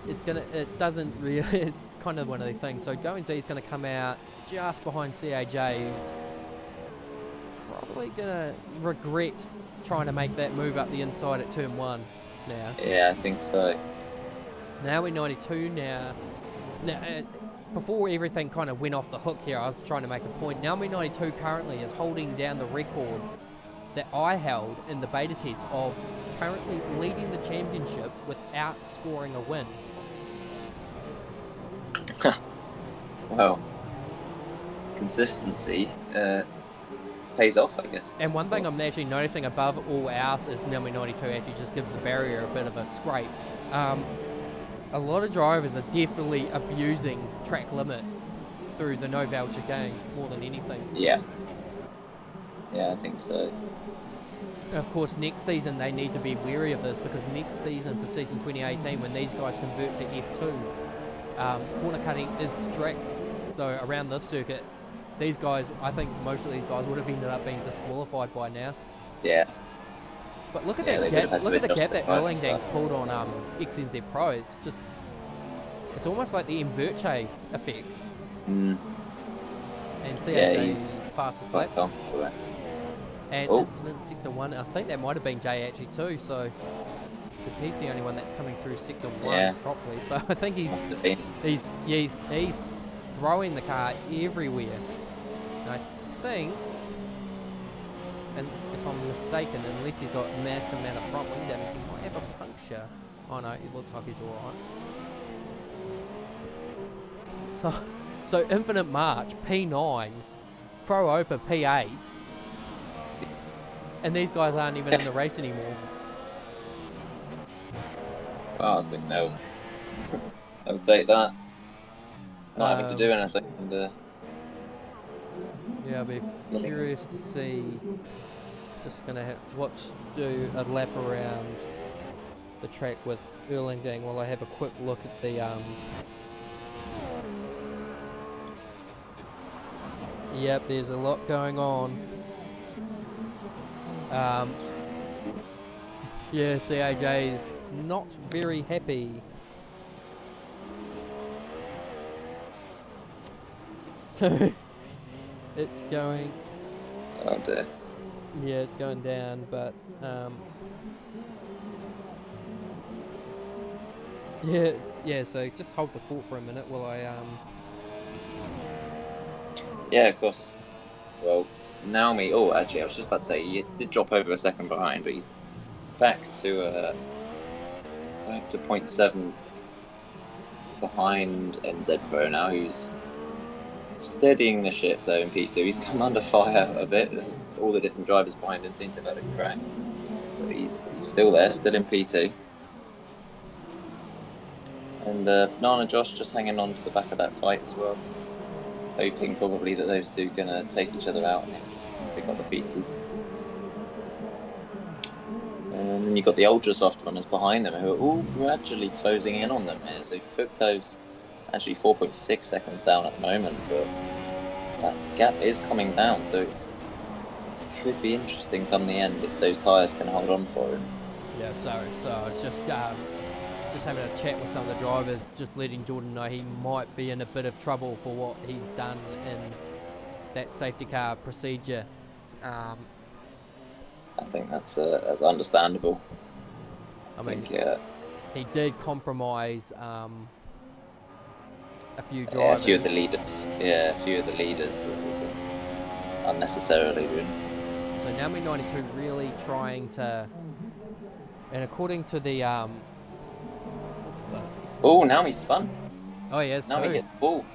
It's kind of one of these things. So Going Z is going to come out just behind CAJ, who's probably going to regret trying to make that move up the inside at turn 1 now. Yeah, I think so. Now we're 92 now. Before everything kind of went off the hook here, I was trying to make a point. Now we're 92 currently is holding down the record that I held in the beta test of currently leading the championship without scoring a win. Well, consistency pays off, I guess. And one thing I'm actually noticing above all else is number 92 actually just gives the barrier a bit of a scrape. A lot of drivers are definitely abusing track limits through the no voucher game more than anything. Yeah, I think so. Of course, next season they need to be wary of this, because next season, for season 2018, when these guys convert to F2, corner cutting is strict. So around this circuit, these guys, I think most of these guys would have ended up being disqualified by now. Yeah. But look at that gap! Look at the gap that Erlangdang's pulled on XNZ Pro. It's almost like the Inverche effect. And CAJ's fastest lap. And Incident Sector 1, I think that might have been Jay actually too, so because he's the only one that's coming through Sector 1 properly. So I think he's throwing the car everywhere. And I think, and if I'm mistaken, unless he's got a massive amount of front wing damage, he might have a puncture. Oh no, it looks like he's alright. So Infinite March, P9, Pro Opa, P8, and these guys aren't even in the race anymore. Well, I think no. I would take that. Not having to do anything. And, yeah, I'll be curious to see. Just gonna do a lap around the track with Erlangdang while I have a quick look at the Yep, there's a lot going on. Yeah, CAJ's not very happy. So it's going. Oh dear. Yeah, it's going down, but yeah. So just hold the fort for a minute while I Yeah, of course. Well, Naomi. Oh, actually, I was just about to say he did drop over a second behind, but he's back to 0.7 behind NZ Pro now, who's steadying the ship though in P2. He's come under fire a bit. All the different drivers behind him seem to have had a crack, but he's still there, still in P2. And Banana Josh just hanging on to the back of that fight as well, hoping probably that those two are going to take each other out and just pick up the pieces. And then you've got the ultra soft runners behind them who are all gradually closing in on them here. So Fukto's actually 4.6 seconds down at the moment, but that gap is coming down, so it could be interesting come the end if those tyres can hold on for him. Yeah, so it's just having a chat with some of the drivers, just letting Jordan know he might be in a bit of trouble for what he's done in that safety car procedure. I think that's understandable. I think he did compromise a few drivers. Yeah, a few of the leaders. Yeah, a few of the leaders unnecessarily ruined. So Naomi 92 really trying to, and according to the oh, now he's spun. Oh yes, now he hit the wall.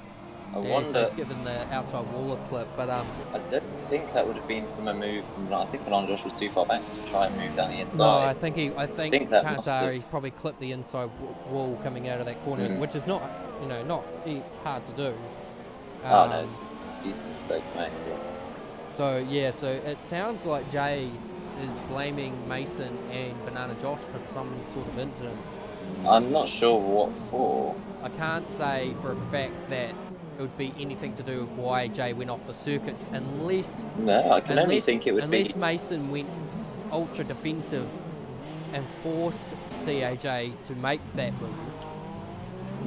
I wonder. So he's given the outside wall a clip, but I don't think that would have been from a move from. I think Banana Josh was too far back to try and move down the inside. No, I think chances are he's probably clipped the inside wall coming out of that corner, which is not hard to do. Oh no, it's an easy mistake to make. So yeah, so it sounds like Jay is blaming Mason and Banana Josh for some sort of incident. I'm not sure what for. I can't say for a fact that it would be anything to do with why Jay went off the circuit, unless... No, I can only think it would be... Unless Mason went ultra defensive and forced CAJ to make that move.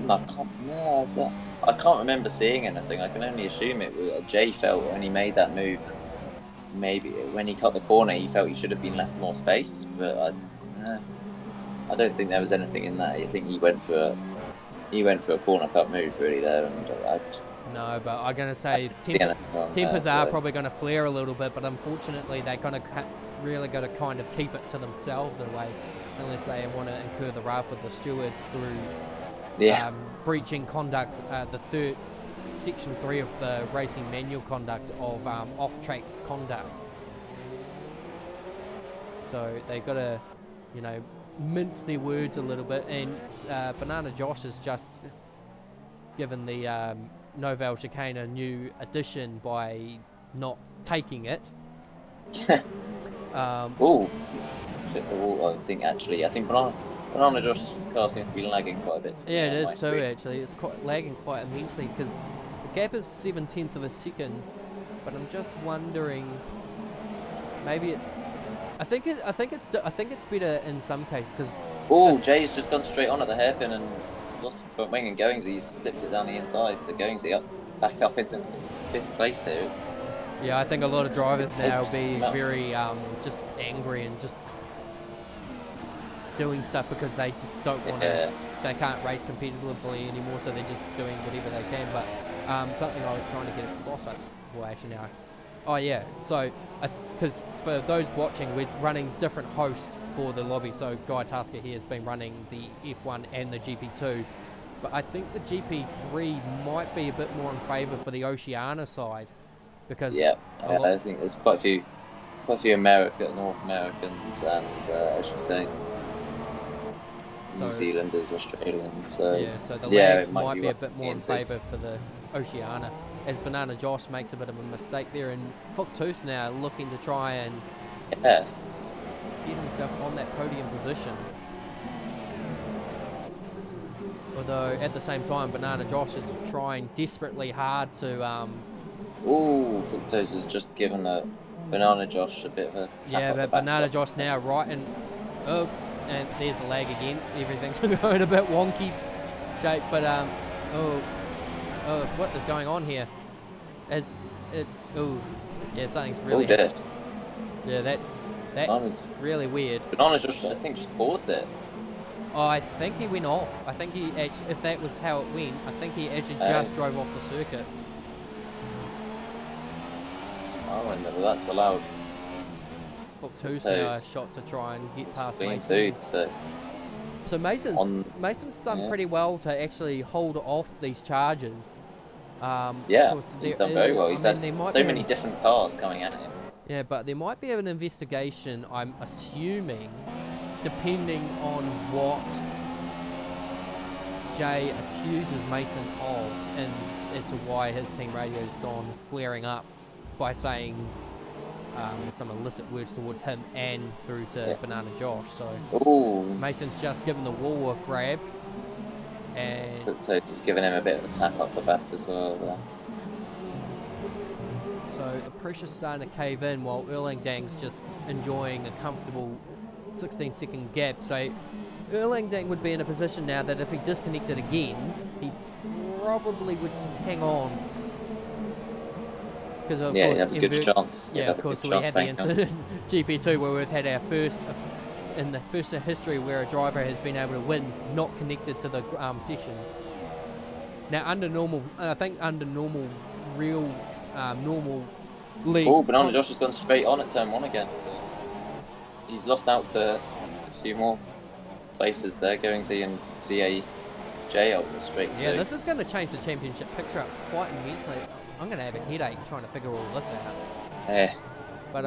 I can't remember seeing anything. I can only assume it was Jay felt when he made that move, and maybe when he cut the corner he felt he should have been left more space, but I don't think there was anything in that. I think he went for a corner cut move really there, and no, but I'm going to say tempers are probably going to flare a little bit, but unfortunately they're going to really got to kind of keep it to themselves in a way, unless they want to incur the wrath of the stewards through breaching conduct, the third section 3 of the racing manual conduct of off-track conduct. So they got to, you know, mince their words a little bit. And Banana Josh has just given the Noval chicane a new addition by not taking it. Oh, hit the wall. I think Banana Josh's car seems to be lagging quite a bit. Yeah, it is. So actually, it's quite lagging quite immensely because the gap is 1/17 of a second. But I'm just wondering, maybe it's. I think it's better in some cases because. Jay's just gone straight on at the hairpin and lost the front wing, and Goingsy slipped it down the inside. So Goingsy back up into 5th place here. Yeah, I think a lot of drivers now will be very just angry and just doing stuff because they just don't want to. They can't race competitively anymore, so they're just doing whatever they can. But something I was trying to get across, well, actually now. Oh yeah, so because for those watching, we're running different hosts for the lobby. So Guy Tasker here has been running the F1 and the GP2, but I think the GP3 might be a bit more in favour for the Oceania side because I think there's quite a few North Americans and I should say New Zealanders, Australians. So so the lag might be a bit more in favour for the Oceania. As Banana Josh makes a bit of a mistake there, and Fuchs now looking to try and get himself on that podium position. Although at the same time, Banana Josh is trying desperately hard to. Fuchs has just given Banana Josh a bit of a tap but Banana Josh now right and there's the lag again. Everything's going a bit wonky shape, but what is going on here? Something's really that's really weird. Banana Josh, I think, just paused it. Oh, I think he went off. I think he actually, if that was how it went, I think he actually just drove off the circuit. I wonder if that's allowed. Fuchs now a shot to try and get past Mason. So Mason's done pretty well to actually hold off these charges. He's done very well. He's had so many different cars coming at him. Yeah, but there might be an investigation, I'm assuming, depending on what Jay accuses Mason of, and as to why his team radio's gone flaring up by saying some illicit words towards him and through to Banana Josh. So Mason's just given the wall a grab. And so just giving him a bit of a tap up the back as well there. So the pressure's starting to cave in while Erlang Dang's just enjoying a comfortable 16-second gap. So Erlang Dang would be in a position now that if he disconnected again, he probably would hang on. Because of course, have a good chance. Yeah, of course, we had the incident GP2 where we've had our first in the first in history where a driver has been able to win not connected to the session. Now under normal, I think under normal league. Banana Josh has gone straight on at turn 1 again, so he's lost out to a few more places there, going to and CAJ out the straight. Yeah, this is going to change the championship picture up quite immensely. I'm going to have a headache trying to figure all this out. Yeah. But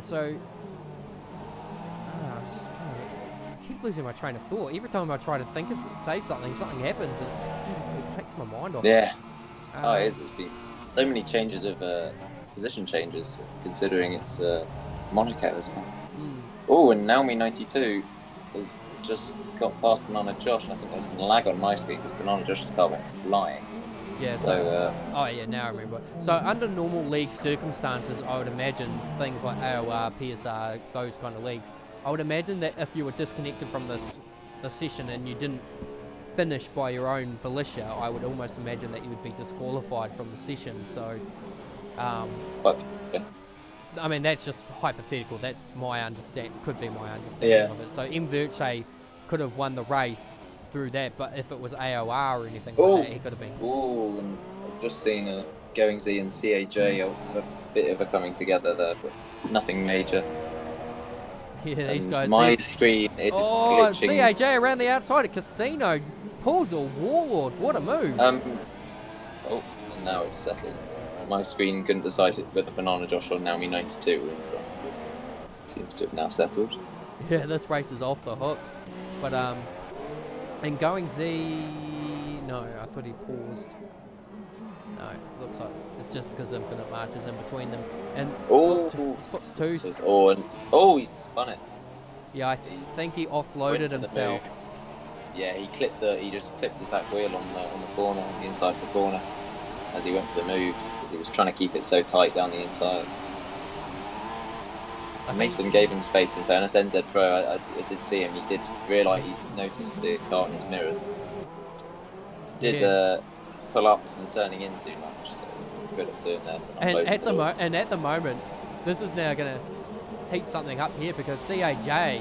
so I keep losing my train of thought. Every time I try to say something happens and it takes my mind off. Yeah. It is. It's been so many changes of position changes, considering it's Monaco as well. And Naomi 92 has just got past Banana Josh, and I think there's some lag on my speed because Banana Josh's car went flying. Yeah, now I remember. So under normal league circumstances, I would imagine things like AOR, PSR, those kind of leagues, I would imagine that if you were disconnected from the session and you didn't finish by your own volition, I would almost imagine that you would be disqualified from the session. So, I mean, that's just hypothetical. That's my could be my understanding of it. So M-Virtue could have won the race through that, but if it was AOR or anything like that, he could have been. And I've just seen Goingsy and CAJ have a bit of a coming together there, but nothing major. Yeah, these guys. My screen, it's glitching. CAJ around the outside at Casino. pulls a Warlord. What a move. Oh, and now it's settled. My screen couldn't decide whether Banana Josh or Naomi 92 were in front. Seems to have now settled. Yeah, this race is off the hook. But, and going Z... No, I thought he paused. No, looks like it's just because Infinite March is in between them. And foot two. Oh, he spun it. Yeah, I think he offloaded himself. Yeah, he just clipped his back wheel on the corner, on the inside of the corner, as he went for the move, because he was trying to keep it so tight down the inside. Mason gave him space. In fairness, NZ Pro, I did see him. He did realise, he noticed the car in his mirrors. Did pull up from turning in too much, so credit to him there for not closing the door. And at the moment, this is now going to heat something up here, because CAJ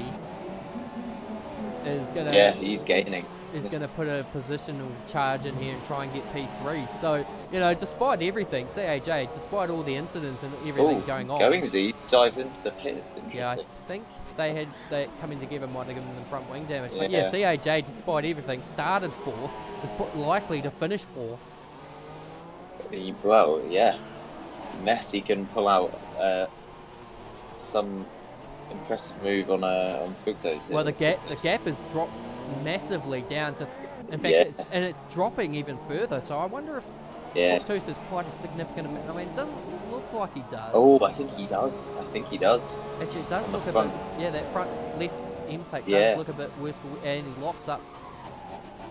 is going to... Yeah, he's gaining. Is going to put a positional charge in here and try and get P3. So, you know, despite everything, CAJ, despite all the incidents and everything going on... Going Z, dived into the pit, it's interesting. Yeah, I think they coming together might have given them front wing damage. But yeah, CAJ, despite everything, started fourth, is likely to finish fourth. Well, yeah. Messi can pull out some impressive move on Fructose. Well, the gap has dropped massively down to, in fact, it's dropping even further. So I wonder if Fructose is quite a significant amount. I mean, it doesn't look like he does. Oh, I think he does. Actually, it does on look a bit. Yeah, that front left impact does look a bit worse, and he locks up.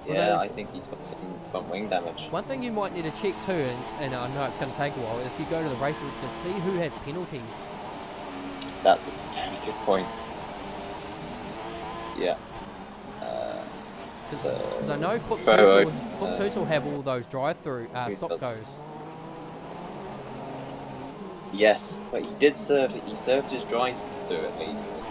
Yeah, I think he's got some front wing damage. One thing you might need to check too, and I know it's going to take a while, if you go to the race to see who has penalties. That's a very good point. Yeah. Because I know Fructose will have all those drive-through stop-goes. Yes, but he did serve. He served his drive-through at least.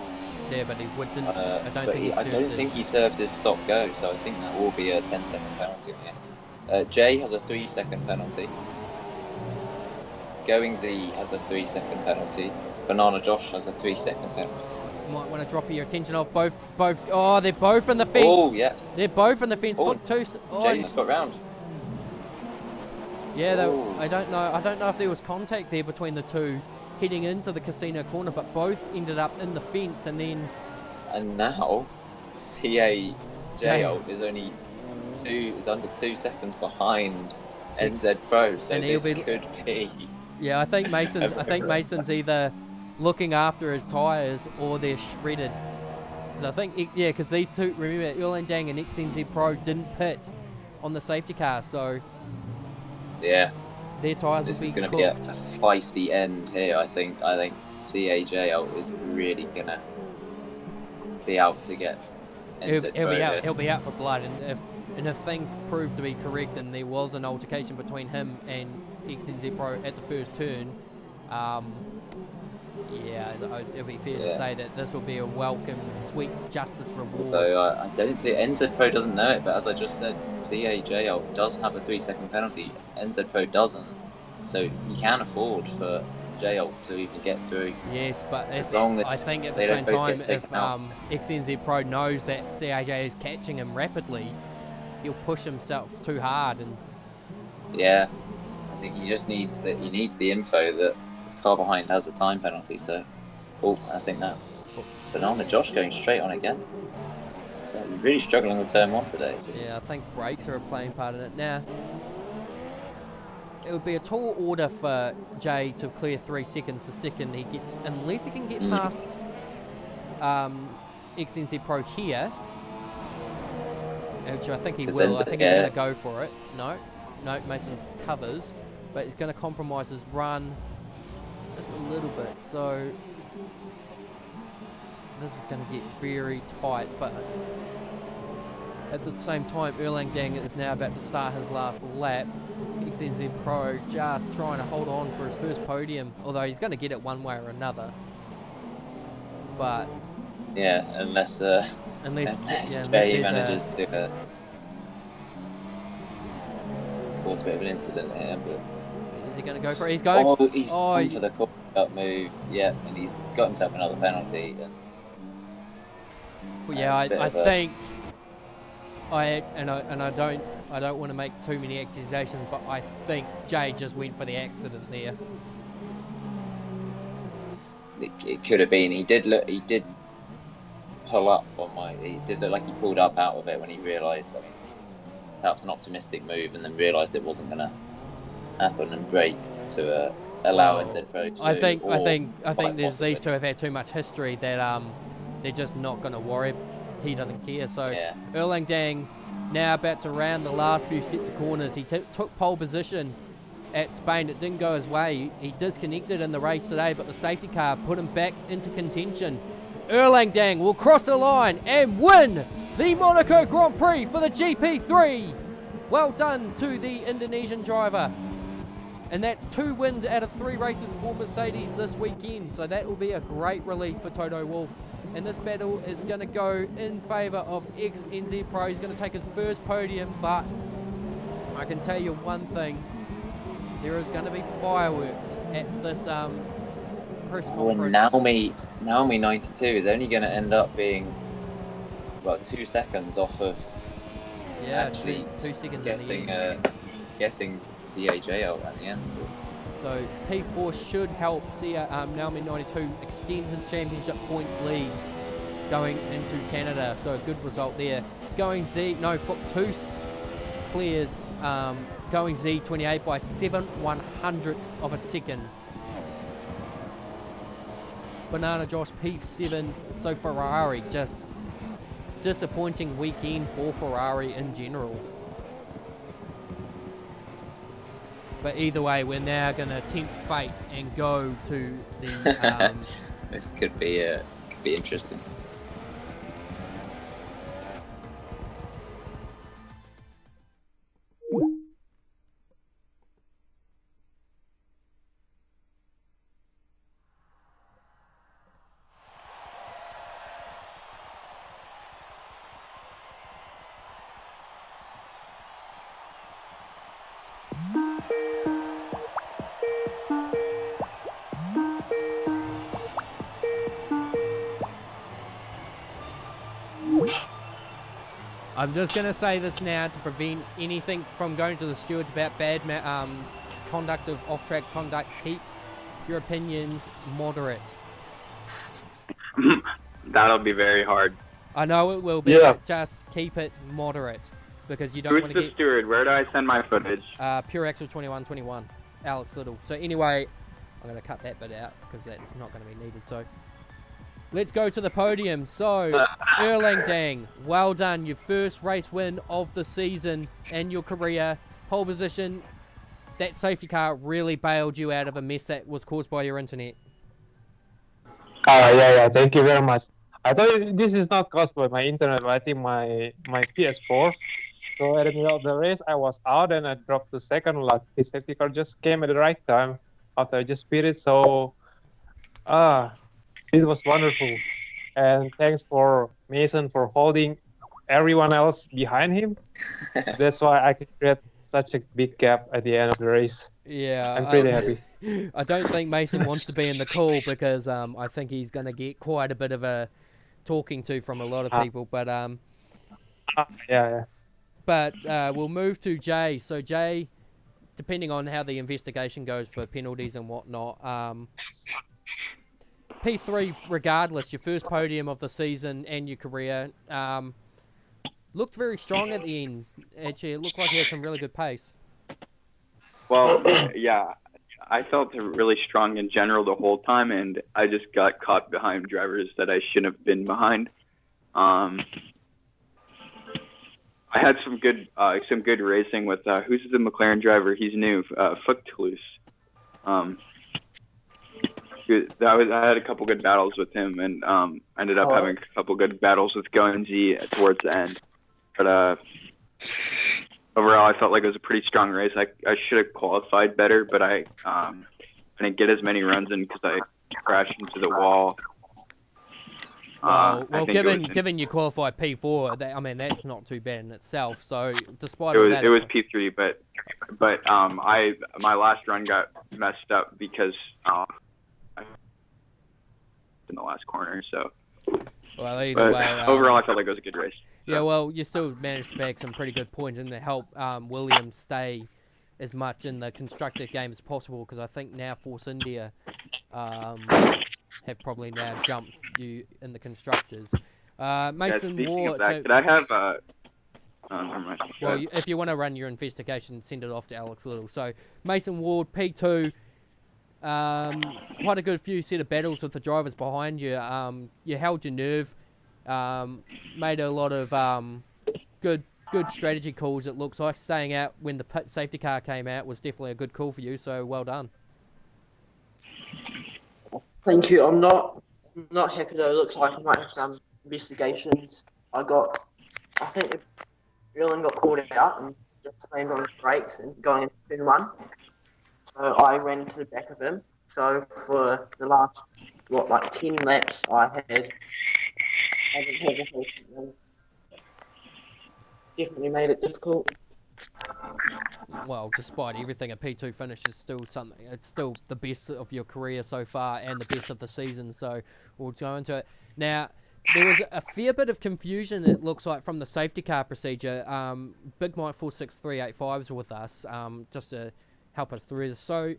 Yeah, but he didn't. I don't think he served his stop-go, so I think that will be a 10-second penalty again. Jay has a 3-second penalty. Going Z has a 3-second penalty. Banana Josh has a 3-second penalty. You might want to drop your attention off both. Oh, they're both in the fence. Oh, yeah. They're both in the fence. Fructose. Oh, Jay just got round. Yeah, I don't know if there was contact there between the two heading into the casino corner, but both ended up in the fence, and then. And now, CAJ is only under 2 seconds behind NZ Pro, so this could be. Yeah, I think Mason's either looking after his tyres or they're shredded. Because I think, because these two, remember, Erlang and XNZ Pro didn't pit on the safety car, so yeah, their tyres will be This is going to be a feisty end here. I think CAJ is really going to be out to get NZ Pro. He'll be out for blood, and if things prove to be correct, and there was an altercation between him and XNZ Pro at the first turn, it'll be fair to say that this will be a welcome, sweet justice reward. So I don't think NZ Pro doesn't know it, but as I just said, CAJ does have a 3-second penalty. NZ Pro doesn't, so he can afford for JL to even get through. Yes, but I think at the same time, if XNZ Pro knows that CAJ is catching him rapidly, he'll push himself too hard. And yeah, I think he just needs the info that the car behind has a time penalty. So, I think that's Banana Josh going straight on again. So he's really struggling with turn 1 today. Yeah, I think brakes are playing part in it now. It would be a tall order for Jay to clear 3 seconds the second he gets, unless he can get past XNZ Pro here, which I think he will. I think he's going to go for it. No, Mason covers, but he's going to compromise his run just a little bit. So this is going to get very tight, but at the same time, Erlang is now about to start his last lap. XNZ Pro just trying to hold on for his first podium, although he's going to get it one way or another. But yeah, unless Jay manages to cause a bit of an incident here. But is he going to go for it? He's going. He's gone for the cut move. Yeah, and he's got himself another penalty. And yeah, I think I don't want to make too many accusations, but I think Jay just went for the accident there. It could have been. He did pull up on my. He did look like he pulled up out of it when he realised. I mean, perhaps an optimistic move, and then realised it wasn't going to happen and braked to allow it to throw. I think these two have had too much history that they're just not going to worry. He doesn't care. So yeah. Erlang Dang now about to round the last few sets of corners. He took pole position at Spain. It didn't go his way. He disconnected in the race today, but the safety car put him back into contention. Erlang Dang will cross the line and win the Monaco Grand Prix for the GP3. Well done to the Indonesian driver. And that's 2 wins out of 3 races for Mercedes this weekend. So that will be a great relief for Toto Wolff. And this battle is going to go in favour of ex-NZ Pro. He's going to take his first podium, but I can tell you one thing. There is going to be fireworks at this press conference. Well, Naomi 92 is only going to end up being, 2 seconds off of actually 2 seconds getting CAJ out at the end. So P4 should help Naomi 92 extend his championship points lead going into Canada. So a good result there. Foot-Toos clears going Z28 by 7/100th of a second. Banana Josh P7. So Ferrari, just disappointing weekend for Ferrari in general. But either way, we're now going to tempt fate and go to the. This could be interesting. I'm just going to say this now to prevent anything from going to the stewards about bad conduct of off-track conduct. Keep your opinions moderate. That'll be very hard. I know it will be, but just keep it moderate because you don't want to get... Who's the steward? Where do I send my footage? Pure Axel 2121, Alex Little. So anyway, I'm going to cut that bit out because that's not going to be needed. So let's go to the podium. So, Erlang Dang, well done. Your first race win of the season and your career. Pole position. That safety car really bailed you out of a mess that was caused by your internet. Yeah. Thank you very much. I thought this is not caused by my internet, but I think my PS4. So at the middle of the race, I was out and I dropped the second lap. The safety car just came at the right time after I just beat it. So, it was wonderful. And thanks for Mason for holding everyone else behind him. That's why I could create such a big gap at the end of the race. Yeah, I'm pretty happy. I don't think Mason wants to be in the call because I think he's going to get quite a bit of a talking to from a lot of people. But yeah. But we'll move to Jay. So Jay, depending on how the investigation goes for penalties and whatnot, P3 regardless, your first podium of the season and your career, looked very strong at the end. Actually, it looked like he had some really good pace. Well, yeah, I felt really strong in general the whole time, and I just got caught behind drivers that I shouldn't have been behind. I had some good racing with who's the McLaren driver? He's new, Foot-Toos. I had a couple good battles with him, and ended up having a couple good battles with Goenzi towards the end. But overall, I felt like it was a pretty strong race. I should have qualified better, but I didn't get as many runs in because I crashed into the wall. Well, given you qualified P4, that's not too bad in itself. So despite it all that, was P3, but my last run got messed up because in the last corner. So, well, either way, overall, I felt like it was a good race. Yeah, well, you still managed to bag some pretty good points and to help Williams stay as much in the constructor game as possible, because I think now Force India have probably now jumped you in the constructors. Mason Speaking Ward. of that, So, could I have? Never mind. Go well, ahead. if you want to run your investigation, send it off to Alex Little. So, Mason Ward, P2. Quite a good few set of battles with the drivers behind you. You held your nerve. Made a lot of good strategy calls. It looks like staying out when the safety car came out was definitely a good call for you. So well done. Thank you. I'm not happy though. It looks like I might have some investigations. I think the Erling got called out and just slammed on his brakes and going into turn one. So I ran to the back of him. So for the last 10 laps, I didn't have a whole thing. Definitely made it difficult. Well, despite everything, a P2 finish is still something. It's still the best of your career so far and the best of the season. So we'll go into it now. There was a fair bit of confusion, it looks like, from the safety car procedure. Big Mike 46385 is with us, just to help us through this. So,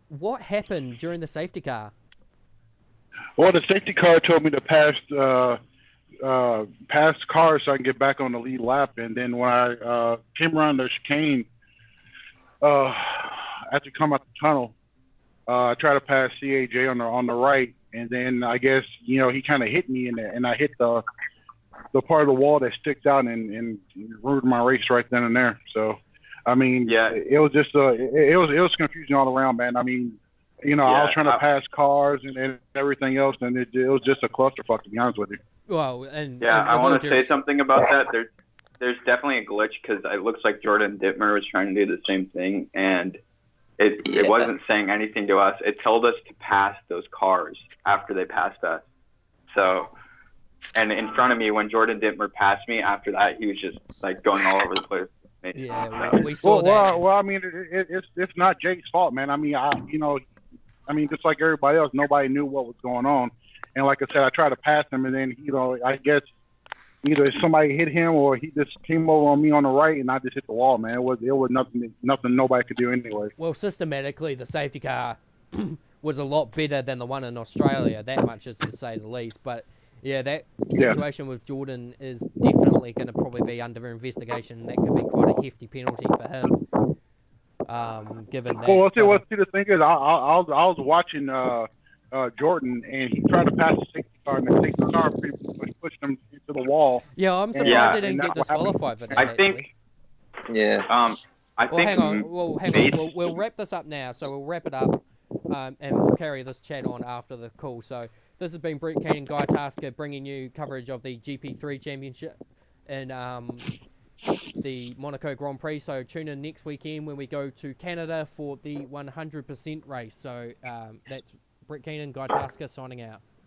what happened during the safety car? Well, the safety car told me to pass cars so I can get back on the lead lap, and then when I came around the chicane, after come out the tunnel, I tried to pass CAJ on the right. And then I guess, he kind of hit me and I hit the part of the wall that sticks out and ruined my race right then and there. So, I mean, Yeah. it was just it was confusion all around, man. I mean, I was trying to pass cars and everything else, and it was just a clusterfuck, to be honest with you. Well, and I want to say something about that. There's definitely a glitch because it looks like Jordan Dittmer was trying to do the same thing, and it wasn't saying anything to us. It told us to pass those cars after they passed us. So, and in front of me, when Jordan Dittmer passed me, after that, he was just like going all over the place. Yeah, we saw that. Well, I mean, it's not Jake's fault, man. I mean, just like everybody else, nobody knew what was going on. And like I said, I tried to pass him, and then, I guess either somebody hit him or he just came over on me on the right, and I just hit the wall, man. It was nothing nobody could do anyway. Well, systematically, the safety car was a lot better than the one in Australia. That much is to say the least. But yeah, that situation with Jordan is definitely going to probably be under investigation. That could be quite a hefty penalty for him. Given that. Well, see, the thing is, I was watching Jordan, and he tried to pass the safety car, and the safety car pushed him into the wall. Yeah, I'm surprised he didn't get disqualified for that. I think. Yeah. I think. Hang on. We'll wrap this up now. So we'll wrap it up, and we'll carry this chat on after the call. So this has been Brett Keenan, Guy Tasker, bringing you coverage of the GP3 Championship in the Monaco Grand Prix. So tune in next weekend when we go to Canada for the 100% race. So that's Brett Keenan, Guy Tasker signing out.